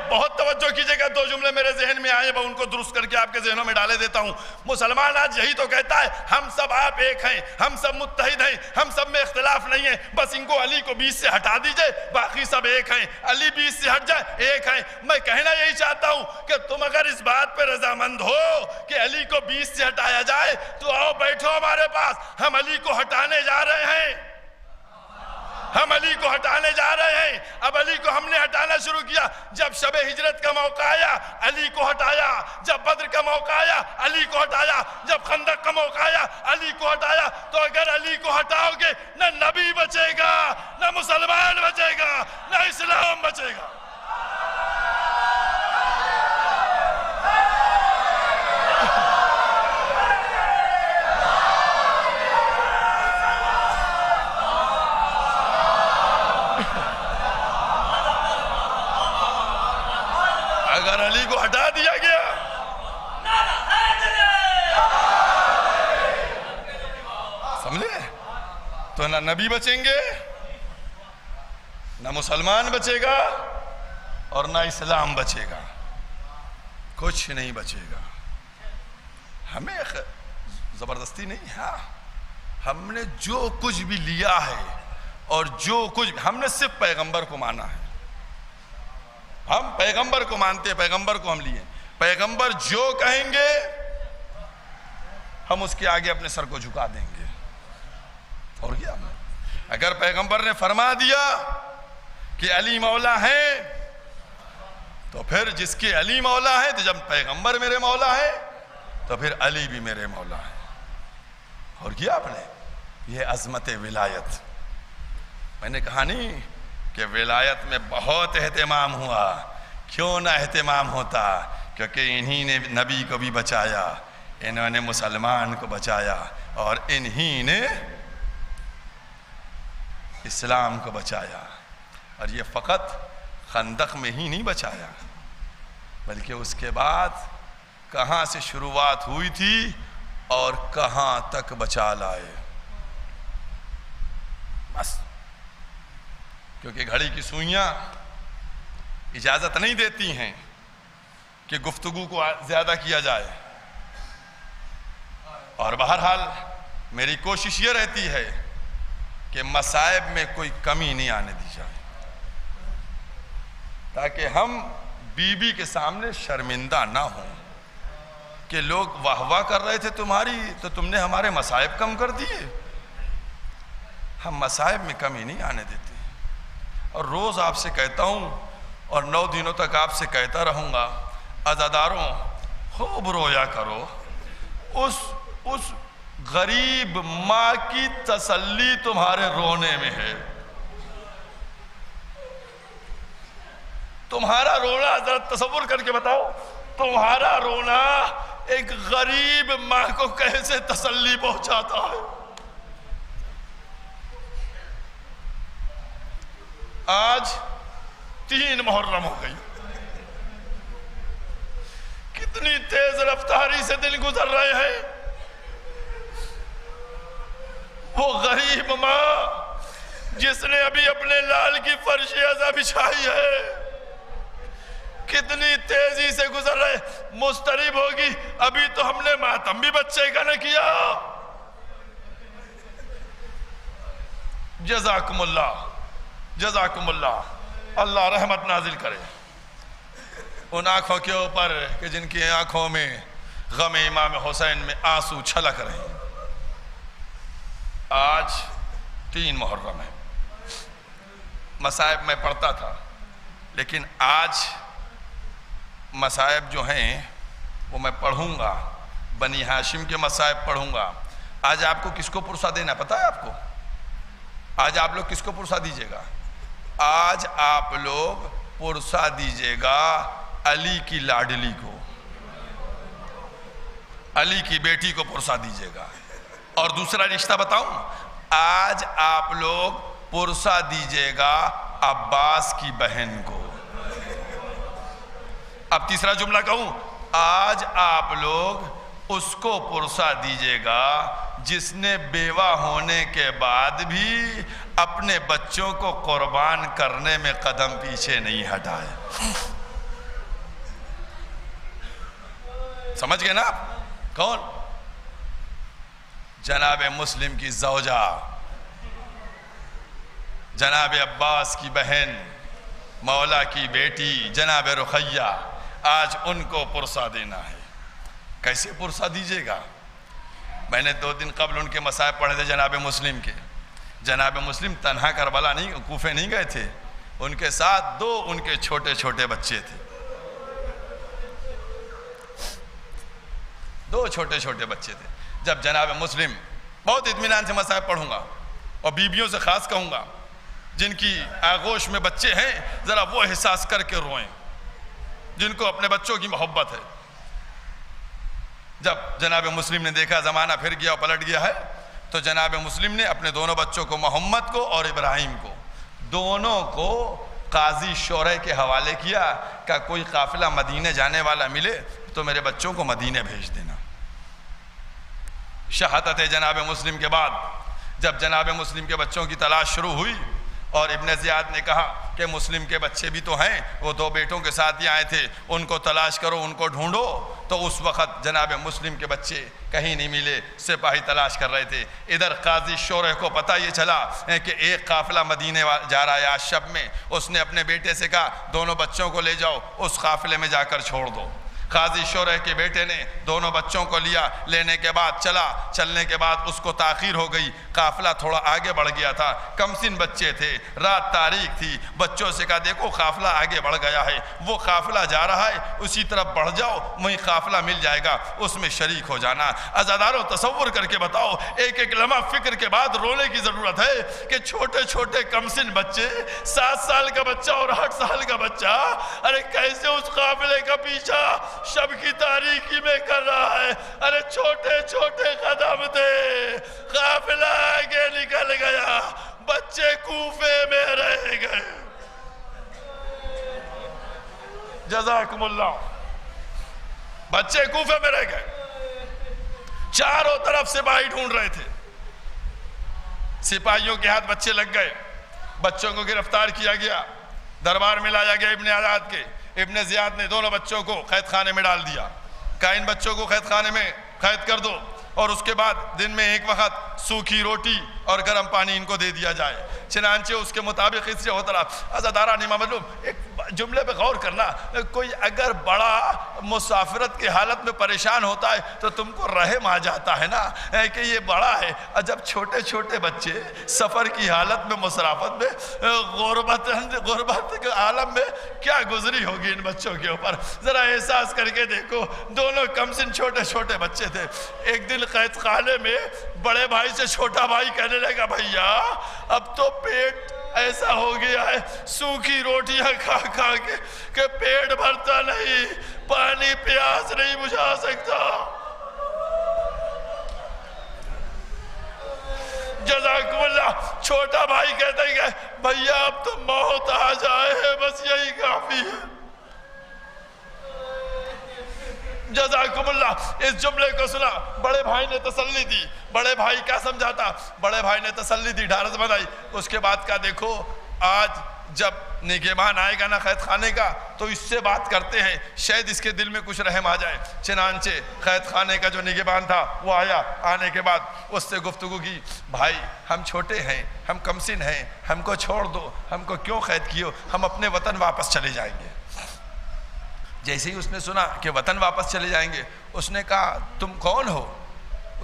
بہت توجہ کیجئے گا. 2 جملے میرے ذہن میں آئے, میں ان کو درست کر کے آپ کے ذہنوں میں ڈالے دیتا ہوں. مسلمان آج یہی تو کہتا ہے ہم سب آپ ایک ہیں, ہم سب متحد ہیں, ہم سب میں اختلاف نہیں ہے, بس ان کو علی کو بیچ سے ہٹا دیجئے, باقی سب ایک ہیں. علی بیچ سے ہٹ جائے, ایک ہیں. میں کہنا یہی چاہتا ہوں کہ تم اگر اس بات پہ رضامند ہو کہ علی کو بیچ سے ہٹایا جائے تو آؤ بیٹھو ہمارے پاس, ہم علی کو ہٹانے جا رہے ہیں. ہم علی کو ہٹانے جا رہے ہیں. اب علی کو ہم نے ہٹانا شروع کیا. جب شب ہجرت کا موقع آیا علی کو ہٹایا, جب بدر کا موقع آیا علی کو ہٹایا, جب خندق کا موقع آیا علی کو ہٹایا. تو اگر علی کو ہٹاؤ گے نہ نبی بچے گا, نہ مسلمان بچے گا, نہ اسلام بچے گا. اگر علی کو ہٹا دیا گیا سمجھے تو نہ نبی بچیں گے, نہ مسلمان بچے گا, اور نہ اسلام بچے گا. کچھ نہیں بچے گا. ہمیں زبردستی نہیں, ہاں ہم نے جو کچھ بھی لیا ہے اور جو کچھ ہم نے صرف پیغمبر کو مانا ہے. ہم پیغمبر کو مانتے ہیں, پیغمبر کو ہم لیے. پیغمبر جو کہیں گے ہم اس کے آگے اپنے سر کو جھکا دیں گے. اور کیا, اگر پیغمبر نے فرما دیا کہ علی مولا ہیں تو پھر جس کے علی مولا ہے, تو جب پیغمبر میرے مولا ہے تو پھر علی بھی میرے مولا ہے. اور کیا آپ نے یہ عظمت ولایت. میں نے کہا نہیں کہ ولایت میں بہت اہتمام ہوا, کیوں نہ اہتمام ہوتا, کیونکہ انہی نے نبی کو بھی بچایا, انہوں نے مسلمان کو بچایا, اور انہی نے اسلام کو بچایا. اور یہ فقط خندق میں ہی نہیں بچایا, بلکہ اس کے بعد کہاں سے شروعات ہوئی تھی اور کہاں تک بچا لائے. بس کیونکہ گھڑی کی سوئیاں اجازت نہیں دیتی ہیں کہ گفتگو کو زیادہ کیا جائے. اور بہرحال میری کوشش یہ رہتی ہے کہ مصائب میں کوئی کمی نہیں آنے دی جائے, تاکہ ہم بی بی کے سامنے شرمندہ نہ ہوں کہ لوگ واہ واہ کر رہے تھے تمہاری تو تم نے ہمارے مصائب کم کر دیے. ہم مصائب میں کمی نہیں آنے دیتے. اور روز آپ سے کہتا ہوں اور 9 دنوں تک آپ سے کہتا رہوں گا, عزاداروں خوب رویا کرو. اس غریب ماں کی تسلی تمہارے رونے میں ہے. تمہارا رونا ذرا تصور کر کے بتاؤ, تمہارا رونا ایک غریب ماں کو کیسے تسلی پہنچاتا ہے. آج 3 محرم ہو گئی, کتنی تیز رفتاری سے دن گزر رہے ہیں. وہ غریب ماں جس نے ابھی اپنے لال کی فرش ازا بچھائی ہے, کتنی تیزی سے گزر رہے, مضطرب ہوگی. ابھی تو ہم نے ماتم بھی بچے کا نہ کیا. جزاکم اللہ, جزاکم اللہ, اللہ رحمت نازل کرے ان آنکھوں کے اوپر کہ جن کی آنکھوں میں غم امام حسین میں آنسو چھلک رہے ہیں. آج 3 محرم ہے. مصائب میں پڑھتا تھا, لیکن آج مصائب جو ہیں وہ میں پڑھوں گا, بنی ہاشم کے مصائب پڑھوں گا. آج آپ کو کس کو پرسہ دینا پتہ ہے آپ کو؟ آج آپ لوگ کس کو پرسہ دیجئے گا؟ آج آپ لوگ پرسہ دیجئے گا علی کی لاڈلی کو, علی کی بیٹی کو پرسہ دیجئے گا. اور دوسرا رشتہ بتاؤں, آج آپ لوگ پرسہ دیجئے گا عباس کی بہن کو. اب تیسرا جملہ کہوں, آج آپ لوگ اس کو پرسہ دیجئے گا جس نے بیوہ ہونے کے بعد بھی اپنے بچوں کو قربان کرنے میں قدم پیچھے نہیں ہٹائے. سمجھ گئے نا آپ کون؟ جناب مسلم کی زوجہ، جناب عباس کی بہن، مولا کی بیٹی جناب رقیہ. آج ان کو پرسہ دینا ہے. کیسے پرسہ دیجیے گا؟ میں نے 2 دن قبل ان کے مصائب پڑھے تھے جناب مسلم کے. جناب مسلم تنہا کربلا نہیں، کوفے نہیں گئے تھے، ان کے ساتھ 2 ان کے چھوٹے چھوٹے بچے تھے. 2 چھوٹے چھوٹے بچے تھے. جب جناب مسلم، بہت اطمینان سے مصائب پڑھوں گا اور بیویوں سے خاص کہوں گا جن کی آغوش میں بچے ہیں، ذرا وہ احساس کر کے روئیں جن کو اپنے بچوں کی محبت ہے. جب جناب مسلم نے دیکھا زمانہ پھر گیا اور پلٹ گیا ہے، تو جناب مسلم نے اپنے دونوں بچوں کو، محمد کو اور ابراہیم کو، دونوں کو قاضی شورح کے حوالے کیا کہ کوئی قافلہ مدینے جانے والا ملے تو میرے بچوں کو مدینے بھیج دینا. شہادت جناب مسلم کے بعد جب جناب مسلم کے بچوں کی تلاش شروع ہوئی اور ابن زیاد نے کہا کہ مسلم کے بچے بھی تو ہیں، وہ 2 بیٹوں کے ساتھ ہی آئے تھے، ان کو تلاش کرو، ان کو ڈھونڈو. تو اس وقت جناب مسلم کے بچے کہیں نہیں ملے، سپاہی تلاش کر رہے تھے. ادھر قاضی شورح کو پتہ یہ چلا کہ ایک قافلہ مدینے جا رہا ہے آج شب میں. اس نے اپنے بیٹے سے کہا دونوں بچوں کو لے جاؤ، اس قافلے میں جا کر چھوڑ دو. قاضی شورح کے بیٹے نے دونوں بچوں کو لیا، لینے کے بعد چلنے کے بعد اس کو تاخیر ہو گئی. قافلہ تھوڑا آگے بڑھ گیا تھا، کم سن بچے تھے، رات تاریک تھی. بچوں سے کہا دیکھو قافلہ آگے بڑھ گیا ہے، وہ قافلہ جا رہا ہے، اسی طرف بڑھ جاؤ، وہیں قافلہ مل جائے گا، اس میں شریک ہو جانا. عزاداروں تصور کر کے بتاؤ، ایک ایک لمحہ فکر کے بعد رونے کی ضرورت ہے کہ چھوٹے چھوٹے کم سن بچے، 7 سال کا بچہ اور 8 سال کا بچہ، ارے کیسے اس قافلے کا پیچھا شب کی تاریکی میں کر رہا ہے. ارے چھوٹے چھوٹے قدم تھے، قافلہ آگے نکل گیا، بچے کوفے میں رہ گئے. جزاکم اللہ. بچے کوفے میں رہ گئے. چاروں طرف سپاہی ڈھونڈ رہے تھے. سپاہیوں کے ہاتھ بچے لگ گئے، بچوں کو گرفتار کیا گیا، دربار میں لایا گیا ابن عیاد کے. ابن زیاد نے دونوں بچوں کو قید خانے میں ڈال دیا. کہا ان بچوں کو قید خانے میں قید کر دو اور اس کے بعد دن میں ایک وقت سوکھی روٹی اور گرم پانی ان کو دے دیا جائے. چنانچہ اس کے مطابق اس سے ہوتا رہا. عزاداران امام معلوم ایک جملے پہ غور کرنا، کوئی اگر بڑا مسافرت کی حالت میں پریشان ہوتا ہے تو تم کو رحم آ جاتا ہے نا کہ یہ بڑا ہے. جب چھوٹے چھوٹے بچے سفر کی حالت میں، مسافرت میں، غربت کے عالم میں کیا گزری ہوگی ان بچوں کے اوپر. ذرا احساس کر کے دیکھو، دونوں کم سن چھوٹے چھوٹے بچے تھے. ایک دن قید خانے میں بڑے بھائی سے چھوٹا بھائی کہنے لگا بھیا اب تو پیٹ ایسا ہو گیا ہے، سوکھی روٹیاں کھا کھا کے کہ پیٹ بھرتا نہیں، پانی پیاس نہیں بجھا سکتا. جزاکم اللہ. چھوٹا بھائی کہتا ہے کہ بھیا اب تو موت آ جائے، بس یہی کافی ہے. جزاکم اللہ. اس جملے کو سنا، بڑے بھائی نے تسلی دی. بڑے بھائی کیا سمجھاتا؟ بڑے بھائی نے تسلی دی، ڈھارس بنائی. اس کے بعد کہا دیکھو آج جب نگہبان آئے گا نا قید خانے کا تو اس سے بات کرتے ہیں، شاید اس کے دل میں کچھ رحم آ جائے. چنانچہ قید خانے کا جو نگہبان تھا وہ آیا. آنے کے بعد اس سے گفتگو کی. بھائی ہم چھوٹے ہیں، ہم کم سن ہیں، ہم کو چھوڑ دو، ہم کو کیوں قید کیو، ہم اپنے وطن واپس چلے جائیں گے. جیسے ہی اس نے سنا کہ وطن واپس چلے جائیں گے، اس نے کہا تم کون ہو؟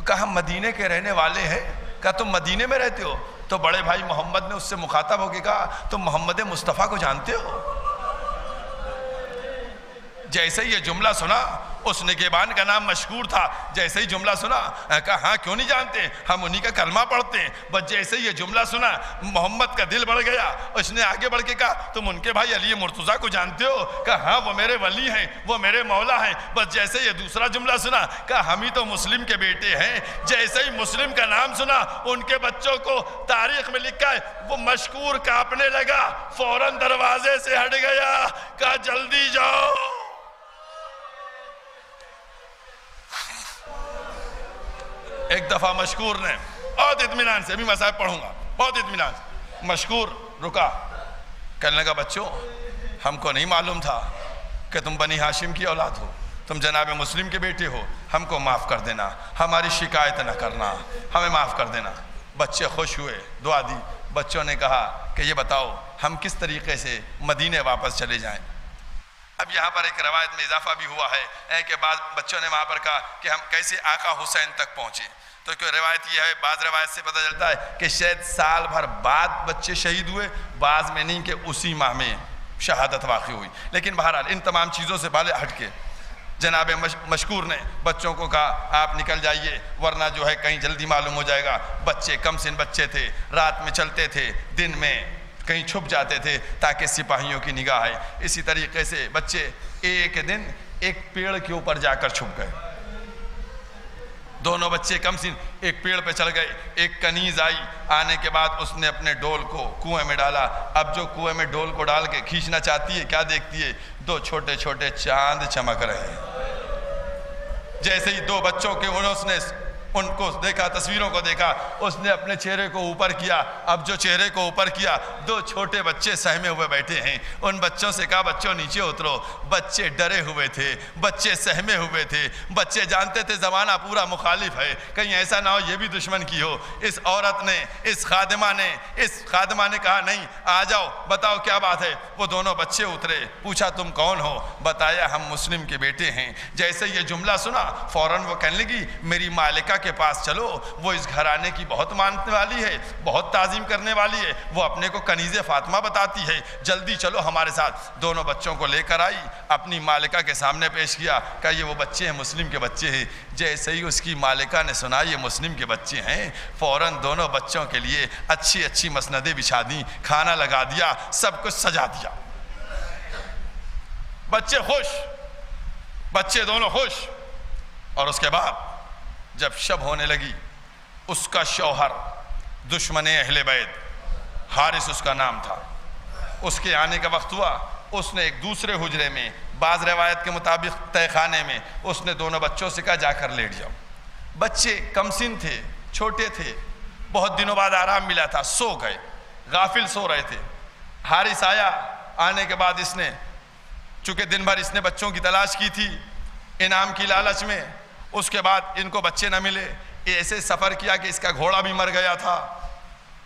کہا ہم مدینے کے رہنے والے ہیں. کہا تم مدینے میں رہتے ہو؟ تو بڑے بھائی محمد نے اس سے مخاطب ہو کے کہا تم محمد مصطفیٰ کو جانتے ہو؟ جیسے ہی یہ جملہ سنا، اس نگہبان کا نام مشکور تھا، جیسے ہی جملہ سنا کہا ہاں کیوں نہیں جانتے، ہم انہی کا کلمہ پڑھتے ہیں. بس جیسے ہی یہ جملہ سنا محمد کا دل بڑھ گیا. اس نے آگے بڑھ کے کہا تم ان کے بھائی علی مرتضیٰ کو جانتے ہو؟ کہا ہاں وہ میرے ولی ہیں، وہ میرے مولا ہیں. بس جیسے یہ دوسرا جملہ سنا کہا ہم ہی تو مسلم کے بیٹے ہیں. جیسے ہی مسلم کا نام سنا، ان کے بچوں کو تاریخ میں لکھا ہے وہ مشکور کانپنے لگا، فوراً دروازے سے ہٹ گیا. کہا جلدی جاؤ. ایک دفعہ مشکور نے بہت اطمینان سے، ابھی میں صاحب پڑھوں گا، بہت اطمینان سے مشکور رکا، کہنے لگا بچوں ہم کو نہیں معلوم تھا کہ تم بنی ہاشم کی اولاد ہو، تم جناب مسلم کے بیٹے ہو، ہم کو معاف کر دینا، ہماری شکایت نہ کرنا، ہمیں معاف کر دینا۔ بچے خوش ہوئے، دعا دی۔ بچوں نے کہا کہ یہ بتاؤ ہم کس طریقے سے مدینے واپس چلے جائیں۔ اب یہاں پر ایک روایت میں اضافہ بھی ہوا ہے کہ بعض بچوں نے وہاں پر کہا کہ ہم کیسے آقا حسین تک پہنچے، تو کہ روایت یہ ہے، بعض روایت سے پتہ چلتا ہے کہ شاید سال بھر بعد بچے شہید ہوئے، بعض میں نہیں کہ اسی ماہ میں شہادت واقع ہوئی۔ لیکن بہرحال ان تمام چیزوں سے بالے ہٹ کے جناب مشکور نے بچوں کو کہا آپ نکل جائیے ورنہ جو ہے کہیں جلدی معلوم ہو جائے گا۔ بچے کم سن بچے تھے، رات میں چلتے تھے، دن میں کہیں چھپ جاتے تھے تاکہ سپاہیوں کی نگاہ ہے۔ اسی طریقے سے بچے ایک دن ایک پیڑ کے اوپر جا کر چھپ گئے، دونوں بچے کم سن ایک پیڑ پہ چل گئے۔ ایک کنیز آئی، آنے کے بعد اس نے اپنے ڈول کو کنویں میں ڈالا۔ اب جو کنویں میں ڈول کو ڈال کے کھینچنا چاہتی ہے، کیا دیکھتی ہے؟ دو چھوٹے چھوٹے چاند چمک رہے ہیں۔ جیسے ہی دو بچوں کے اس نے ان کو دیکھا، تصویروں کو دیکھا، اس نے اپنے چہرے کو اوپر کیا۔ اب جو چہرے کو اوپر کیا، دو چھوٹے بچے سہمے ہوئے بیٹھے ہیں۔ ان بچوں سے کہا بچوں نیچے اترو۔ بچے ڈرے ہوئے تھے، بچے سہمے ہوئے تھے، بچے جانتے تھے زمانہ پورا مخالف ہے، کہیں ایسا نہ ہو یہ بھی دشمن کی ہو۔ اس عورت نے، اس خادمہ نے کہا نہیں آ جاؤ، بتاؤ کیا بات ہے۔ وہ دونوں بچے اترے، پوچھا تم کون ہو؟ بتایا ہم مسلم کے بیٹے ہیں۔ جیسے یہ جملہ سنا فوراً وہ کہنے لگی میری مالکہ کے پاس چلو، وہ اس گھرانے کی بہت ماننے والی ہے، بہت تعظیم کرنے والی ہے، وہ اپنے کو کنیز فاطمہ بتاتی ہے، جلدی چلو ہمارے ساتھ۔ دونوں بچوں کو لے کر آئی، اپنی مالکہ کے سامنے پیش کیا، کہا یہ وہ بچے ہیں، مسلم کے بچے ہیں۔ جیسے ہی اس کی مالکہ نے سنا یہ مسلم کے بچے ہیں، فوراً دونوں بچوں کے لیے اچھی اچھی مسندیں بچھا دیں، کھانا لگا دیا، سب کچھ سجا دیا۔ بچے خوش، بچے دونوں خوش۔ اور اس کے بعد جب شب ہونے لگی، اس کا شوہر دشمن اہل بیت، حارث اس کا نام تھا، اس کے آنے کا وقت ہوا، اس نے ایک دوسرے حجرے میں، بعض روایت کے مطابق تہہ خانے میں، اس نے دونوں بچوں سے کہا جا کر لیٹ جاؤ۔ بچے کم سن تھے، چھوٹے تھے، بہت دنوں بعد آرام ملا تھا، سو گئے، غافل سو رہے تھے۔ حارث آیا، آنے کے بعد اس نے، چونکہ دن بھر اس نے بچوں کی تلاش کی تھی انعام کی لالچ میں، اس کے بعد ان کو بچے نہ ملے، ایسے سفر کیا کہ اس کا گھوڑا بھی مر گیا تھا،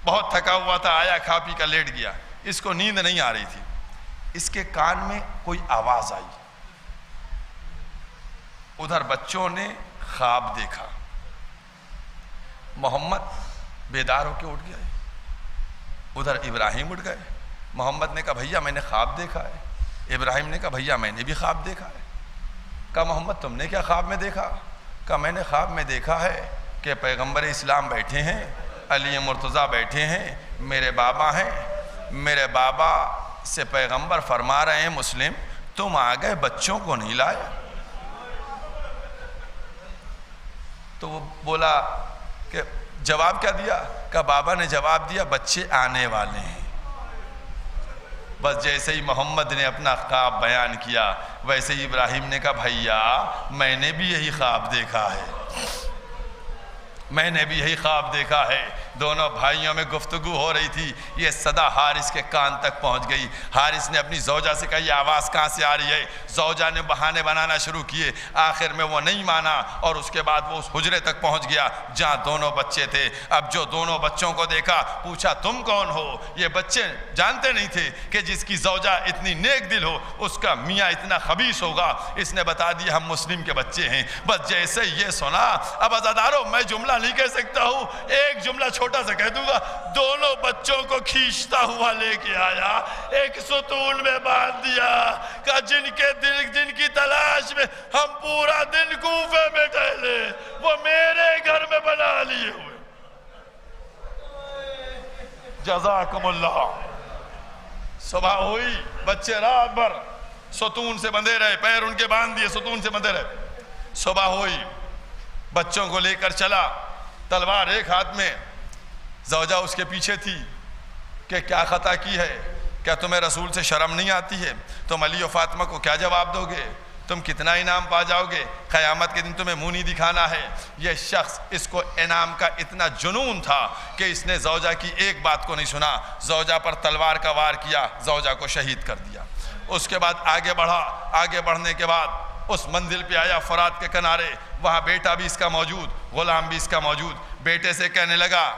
بہت تھکا ہوا تھا، آیا کھا پی کر لیٹ گیا۔ اس کو نیند نہیں آ رہی تھی، اس کے کان میں کوئی آواز آئی، ادھر بچوں نے خواب دیکھا، محمد بیدار ہو کے اٹھ گئے، ادھر ابراہیم اٹھ گئے۔ محمد نے کہا بھیا میں نے خواب دیکھا ہے۔ ابراہیم نے کہا بھیا میں نے بھی خواب دیکھا ہے۔ کہا محمد تم نے کیا خواب میں دیکھا؟ کہا میں نے خواب میں دیکھا ہے کہ پیغمبر اسلام بیٹھے ہیں، علی مرتضیٰ بیٹھے ہیں، میرے بابا ہیں، میرے بابا سے پیغمبر فرما رہے ہیں مسلم تم آ گئے بچوں کو نہیں لائے۔ تو وہ بولا کہ جواب کیا دیا؟ کہ بابا نے جواب دیا بچے آنے والے ہیں۔ بس جیسے ہی محمد نے اپنا خواب بیان کیا ویسے ہی ابراہیم نے کہا بھیا میں نے بھی یہی خواب دیکھا ہے، میں نے بھی یہی خواب دیکھا ہے۔ دونوں بھائیوں میں گفتگو ہو رہی تھی، یہ صدا حارث کے کان تک پہنچ گئی۔ حارث نے اپنی زوجہ سے کہا یہ آواز کہاں سے آ رہی ہے؟ زوجہ نے بہانے بنانا شروع کیے، آخر میں وہ نہیں مانا اور اس کے بعد وہ اس حجرے تک پہنچ گیا جہاں دونوں بچے تھے۔ اب جو دونوں بچوں کو دیکھا پوچھا تم کون ہو؟ یہ بچے جانتے نہیں تھے کہ جس کی زوجہ اتنی نیک دل ہو اس کا میاں اتنا خبیث ہوگا۔ اس نے بتا دیا ہم مسلم کے بچے ہیں۔ بس جیسے یہ سنا، اب عزادارو میں جملہ نہیں کہہ سکتا ہوں، ایک جملہ چھوٹا سا کہہ دوں گا، دونوں بچوں کو کھینچتا ہوا لے کے آیا، ایک ستون میں باندھ دیا کہ جن کی تلاش میں ہم پورا دن کوفے میں ٹہلے وہ میرے گھر میں بنا لیے ہوئے۔ جزاکم اللہ۔ صبح ہوئی، بچے رات بھر ستون سے بندھے رہے، پیر ان کے باندھ دیے، ستون سے بندھے رہے۔ صبح ہوئی، بچوں کو لے کر چلا، تلوار ایک ہاتھ میں، زوجہ اس کے پیچھے تھی کہ کیا خطا کی ہے؟ کیا تمہیں رسول سے شرم نہیں آتی ہے؟ تم علی و فاطمہ کو کیا جواب دو گے؟ تم کتنا انعام پا جاؤ گے، قیامت کے دن تمہیں منہ نہیں دکھانا ہے۔ یہ شخص، اس کو انعام کا اتنا جنون تھا کہ اس نے زوجہ کی ایک بات کو نہیں سنا، زوجہ پر تلوار کا وار کیا، زوجہ کو شہید کر دیا۔ اس کے بعد آگے بڑھا، آگے بڑھنے کے بعد اس منزل پہ آیا فرات کے کنارے، وہاں بیٹا بھی اس کا موجود، غلام بھی اس کا موجود۔ بیٹے سے کہنے لگا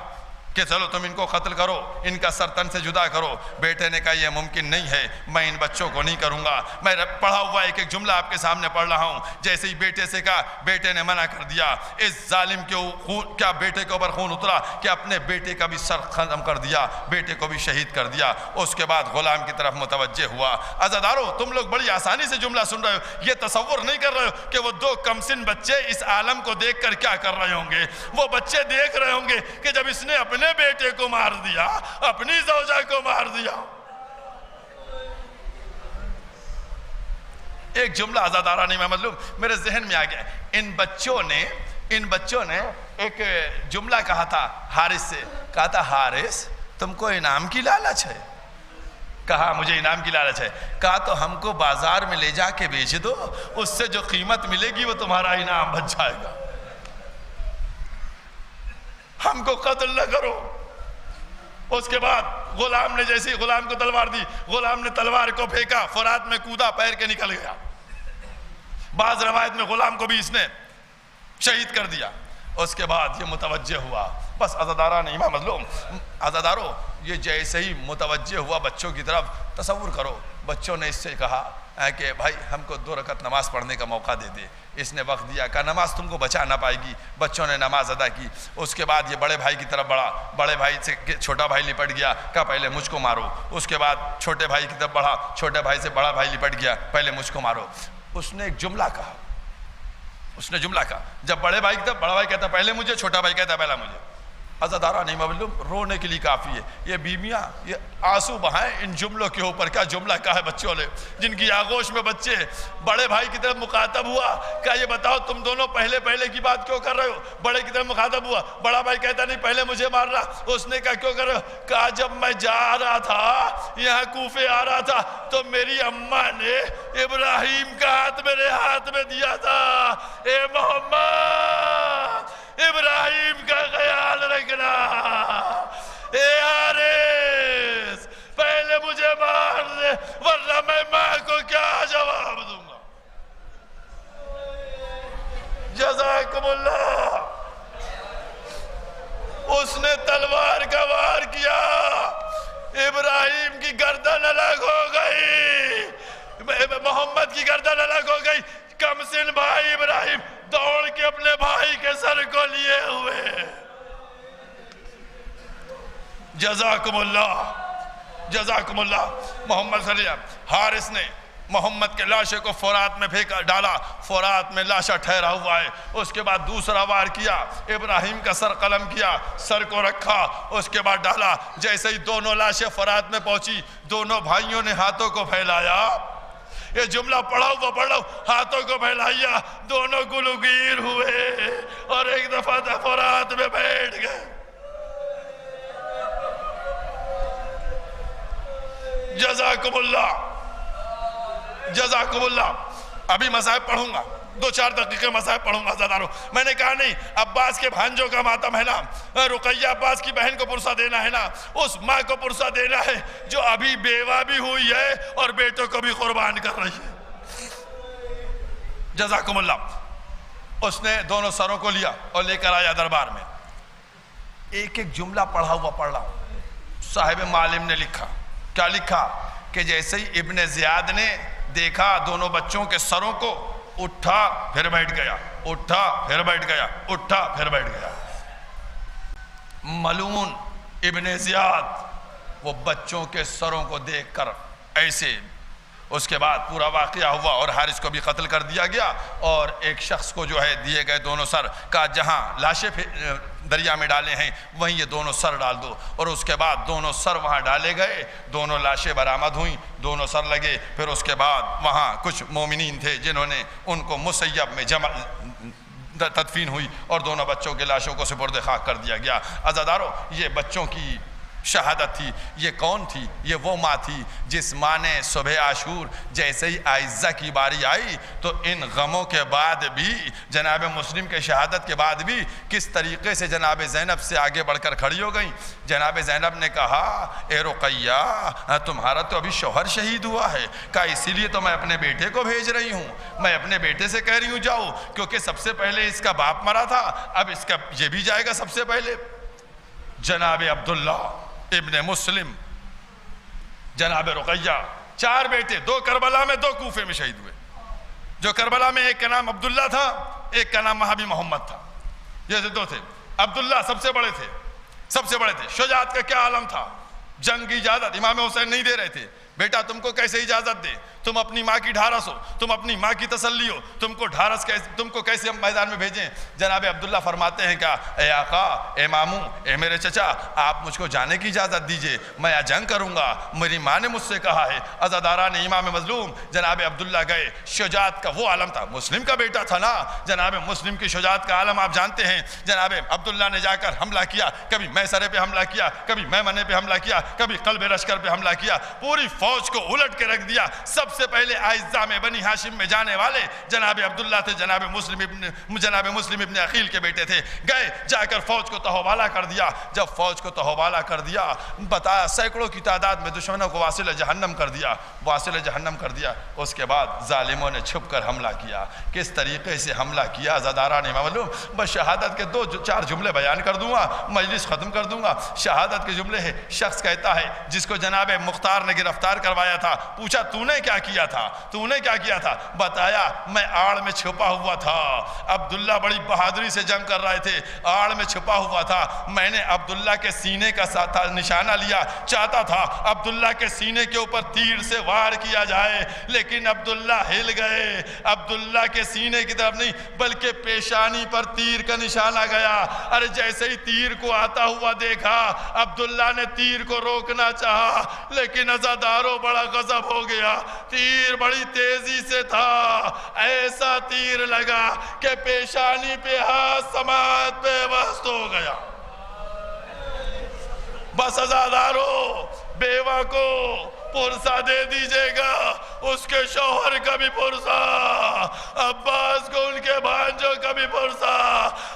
کہ چلو تم ان کو قتل کرو، ان کا سر تن سے جدا کرو۔ بیٹے نے کہا یہ ممکن نہیں ہے، میں ان بچوں کو نہیں کروں گا۔ میں پڑھا ہوا ایک ایک جملہ آپ کے سامنے پڑھ رہا ہوں۔ جیسے ہی بیٹے سے کہا، بیٹے نے منع کر دیا۔ اس ظالم کے خون، کیا بیٹے کے اوپر خون اترا کہ اپنے بیٹے کا بھی سر ختم کر دیا، بیٹے کو بھی شہید کر دیا۔ اس کے بعد غلام کی طرف متوجہ ہوا۔ عزادارو، تم لوگ بڑی آسانی سے جملہ سن رہے ہو، یہ تصور نہیں کر رہے ہو کہ وہ دو کمسن بچے اس عالم کو دیکھ کر کیا کر رہے ہوں گے۔ وہ بچے دیکھ رہے ہوں گے کہ جب اس نے اپنے بیٹے کو مار دیا، اپنی زوجہ کو مار دیا۔ ایک جملہ عزادارانی میں مطلب میرے ذہن میں آ گیا۔ ان بچوں نے ایک جملہ کہا تھا حارث سے، کہا تھا حارث تم کو انعام کی لالچ ہے؟ کہا مجھے انعام کی لالچ ہے۔ کہا تو ہم کو بازار میں لے جا کے بیچ دو، اس سے جو قیمت ملے گی وہ تمہارا انعام بن جائے گا، ہم کو قتل نہ کرو۔ اس کے بعد غلام نے جیسی غلام کو تلوار دی، غلام نے تلوار کو پھینکا، فرات میں کودا، پیر کے نکل گیا۔ بعض روایت میں غلام کو بھی اس نے شہید کر دیا۔ اس کے بعد یہ متوجہ ہوا، بس عزاداران امام مظلوم، عزادارو یہ جیسے ہی متوجہ ہوا بچوں کی طرف، تصور کرو بچوں نے اس سے کہا کہ بھائی ہم کو 2 رکعت نماز پڑھنے کا موقع دے دے۔ اس نے وقت دیا، کہا نماز تم کو بچا نہ پائے گی۔ بچوں نے نماز ادا کی۔ اس کے بعد یہ بڑے بھائی کی طرف بڑھا، بڑے بھائی سے چھوٹا بھائی لپٹ گیا، کہا پہلے مجھ کو مارو۔ اس کے بعد چھوٹے بھائی کی طرف بڑھا، چھوٹے بھائی سے بڑا بھائی لپٹ گیا، پہلے مجھ کو مارو۔ اس نے ایک جملہ کہا، جب بڑے بھائی کی طرف بڑا بھائی کہتا پہلے مجھے، چھوٹا بھائی کہتا پہلا مجھے۔ عزاداران مظلوم، رونے کے لیے کافی ہے، یہ بیویاں یہ آنسو بہائیں ان جملوں کے اوپر۔ کیا جملہ کہا ہے بچوں نے، جن کی آغوش میں بچے۔ بڑے بھائی کی طرف مخاطب ہوا، کہا یہ بتاؤ تم دونوں پہلے کی بات کیوں کر رہے ہو؟ بڑے کی طرف مخاطب ہوا، بڑا بھائی کہتا نہیں پہلے مجھے مار رہا۔ اس نے کہا کیوں کر رہے ہو؟ کہا جب میں جا رہا تھا، یہاں کوفے آ رہا تھا، تو میری اماں نے ابراہیم کا ہاتھ میرے ہاتھ میں دیا تھا۔ اے محمد، ابراہیم کا خیال رکھنا۔ اے حارث، پہلے مجھے مار دے ورنہ میں ماں کو کیا جواب دوں گا۔ جزاکم اللہ۔ اس نے تلوار کا وار کیا، ابراہیم کی گردن الگ ہو گئی، محمد کی گردن الگ ہو گئی۔ کمسن بھائی ابراہیم دوڑ کے اپنے بھائی کے سر کو لیے ہوئے۔ جزاکم اللہ، جزاکم اللہ۔ محمد صلی اللہ علیہ وسلم، حارث نے محمد کے لاشے کو فرات میں پھینکا ڈالا، فرات میں لاشا ٹھہرا ہوا ہے۔ اس کے بعد دوسرا وار کیا، ابراہیم کا سر قلم کیا، سر کو رکھا، اس کے بعد ڈالا۔ جیسے ہی دونوں لاشیں فرات میں پہنچی، دونوں بھائیوں نے ہاتھوں کو پھیلایا۔ یہ جملہ پڑھا ہوں، ہاتھوں کو پھیلایا، دونوں گلوگیر ہوئے اور ایک دفعہ فرات میں بیٹھ گئے۔ جزاکم اللہ، جزاکم اللہ۔ ابھی مصائب پڑھوں گا، 2-4 دقیقے مصائب پڑھوں گا زیادہ۔ میں نے کہا نہیں، عباس کے بھانجوں کا ماتم ہے نا، رقیہ عباس کی بہن کو پرسہ دینا ہے نا، اس ماں کو پرسہ دینا ہے جو ابھی بیوہ بھی ہوئی ہے اور بیٹوں کو بھی قربان کر رہی ہے۔ جزاکم اللہ۔ اس نے دونوں سروں کو لیا اور لے کر آیا دربار میں۔ ایک ایک جملہ پڑھا ہوا پڑھ رہا ہوں۔ صاحب معالم نے لکھا، کیا لکھا کہ جیسے ہی ابن زیاد نے دیکھا دونوں بچوں کے سروں کو، اٹھا پھر بیٹھ گیا، اٹھا پھر بیٹھ گیا، اٹھا پھر بیٹھ گیا۔ ملعون ابن زیاد وہ بچوں کے سروں کو دیکھ کر ایسے۔ اس کے بعد پورا واقعہ ہوا اور حارث کو بھی قتل کر دیا گیا، اور ایک شخص کو جو ہے دیے گئے دونوں سر، کہا جہاں لاشیں دریا میں ڈالے ہیں وہیں یہ دونوں سر ڈال دو۔ اور اس کے بعد دونوں سر وہاں ڈالے گئے، دونوں لاشیں برآمد ہوئیں، دونوں سر لگے۔ پھر اس کے بعد وہاں کچھ مومنین تھے جنہوں نے ان کو مسیب میں جمع تدفین ہوئی اور دونوں بچوں کے لاشوں کو سپرد خاک کر دیا گیا۔ عزادارو، یہ بچوں کی شہادت تھی۔ یہ کون تھی؟ یہ وہ ماں تھی جس ماں نے صبح عاشور جیسے ہی عائزہ کی باری آئی تو ان غموں کے بعد بھی، جناب مسلم کے شہادت کے بعد بھی کس طریقے سے جناب زینب سے آگے بڑھ کر کھڑی ہو گئیں۔ جناب زینب نے کہا اے رقیہ تمہارا تو ابھی شوہر شہید ہوا ہے، کہا اسی لیے تو میں اپنے بیٹے کو بھیج رہی ہوں، میں اپنے بیٹے سے کہہ رہی ہوں جاؤ، کیونکہ سب سے پہلے اس کا باپ مرا تھا، اب اس کا یہ بھی جائے گا سب سے پہلے۔ جناب عبداللہ ابن مسلم، جناب رقیہ، 4 بیٹے، 2 کربلا میں 2 کوفے میں شہید ہوئے۔ جو کربلا میں ایک کا نام عبداللہ تھا، ایک کا نام مہابی محمد تھا، یہ 2 تھے۔ عبداللہ سب سے بڑے تھے۔ شجاعت کا کیا عالم تھا، جنگ کی اجازت امام حسین نہیں دے رہے تھے، بیٹا تم کو کیسے اجازت دے، تم اپنی ماں کی ڈھارس ہو، تم اپنی ماں کی تسلی ہو، تم کو کیسے ہم میدان میں بھیجیں۔ جناب عبداللہ فرماتے ہیں کہ اے آقا، اے ماموں، اے میرے چچا، آپ مجھ کو جانے کی اجازت دیجئے، میں جنگ کروں گا، میری ماں نے مجھ سے کہا ہے۔ عزاداران امام مظلوم جناب عبداللہ گئے۔ شجاعت کا وہ عالم تھا، مسلم کا بیٹا تھا نا، جناب مسلم کی شجاعت کا عالم آپ جانتے ہیں۔ جناب عبداللہ نے جا کر حملہ کیا، کبھی میسرے پہ حملہ کیا، کبھی میمنے پہ حملہ کیا، کبھی قلب لشکر پہ حملہ کیا، پوری فوج کو الٹ کے رکھ دیا۔ سب سے پہلے اعزا میں بنی ہاشم میں جانے والے جناب عبداللہ تھے، جناب مسلم ابن عقیل کے بیٹے تھے۔ گئے جا کر فوج کو تہوبالا کر دیا۔ جب فوج کو تہوبالا کر دیا، بتایا سینکڑوں کی تعداد میں دشمنوں کو واصل جہنم کر دیا۔ اس کے بعد ظالموں نے چھپ کر حملہ کیا۔ کس طریقے سے حملہ کیا عزاداران امام معلوم؟ بس شہادت کے 2-4 جملے بیان کر دوں گا، مجلس ختم کر دوں گا۔ شہادت کے جملے ہے، شخص کہتا ہے جس کو جناب مختار نے گرفتار کروایا تھا، پوچھا تو نے کیا کیا تھا؟ بتایا میں آڑ میں چھپا ہوا تھا۔ عبداللہ بڑی بہادری سے جنگ کر رہے تھے، آڑ میں چھپا ہوا تھا۔ میں نے عبداللہ کے سینے کا نشانہ لیا، چاہتا تھا عبداللہ کے سینے کے اوپر تیر سے وار کیا جائے، لیکن عبداللہ ہل گئے۔ عبداللہ کے سینے کی طرف نہیں بلکہ پیشانی پر تیر کا نشانہ گیا۔ ارے جیسے ہی تیر کو آتا ہوا دیکھا، عبداللہ نے تیر کو روکنا چاہا، لیکن عزاداروں بڑا غضب ہو گیا۔ تیر بڑی تیزی سے تھا، ایسا تیر لگا کہ پیشانی پہ ہاتھ سماعت پہ وسط ہو گیا۔ بس عزاداروں، بیوہ کو پرسہ دے دیجئے گا، اس کے شوہر کا بھی پرسہ، عباس کو ان کے بھانجوں کا بھی پرسہ۔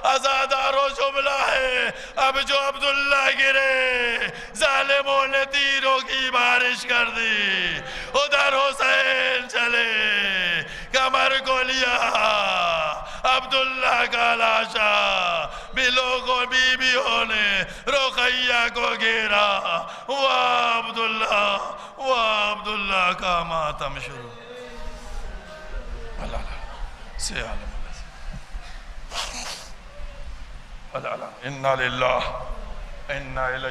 عزاداروں جملہ ہے، اب جو عبداللہ گرے، ظالموں نے تیروں کی بارش کر دی۔ ادھر حسین چلے، کمر کو لیا، عبداللہ کا لاشا بھی لوگوں بیویوں نے رقیہ کو گھیرا۔ وہ عبداللہ کا ماتم شروع۔ اللہ سے عالم اللہ، انا للہ انا الیہ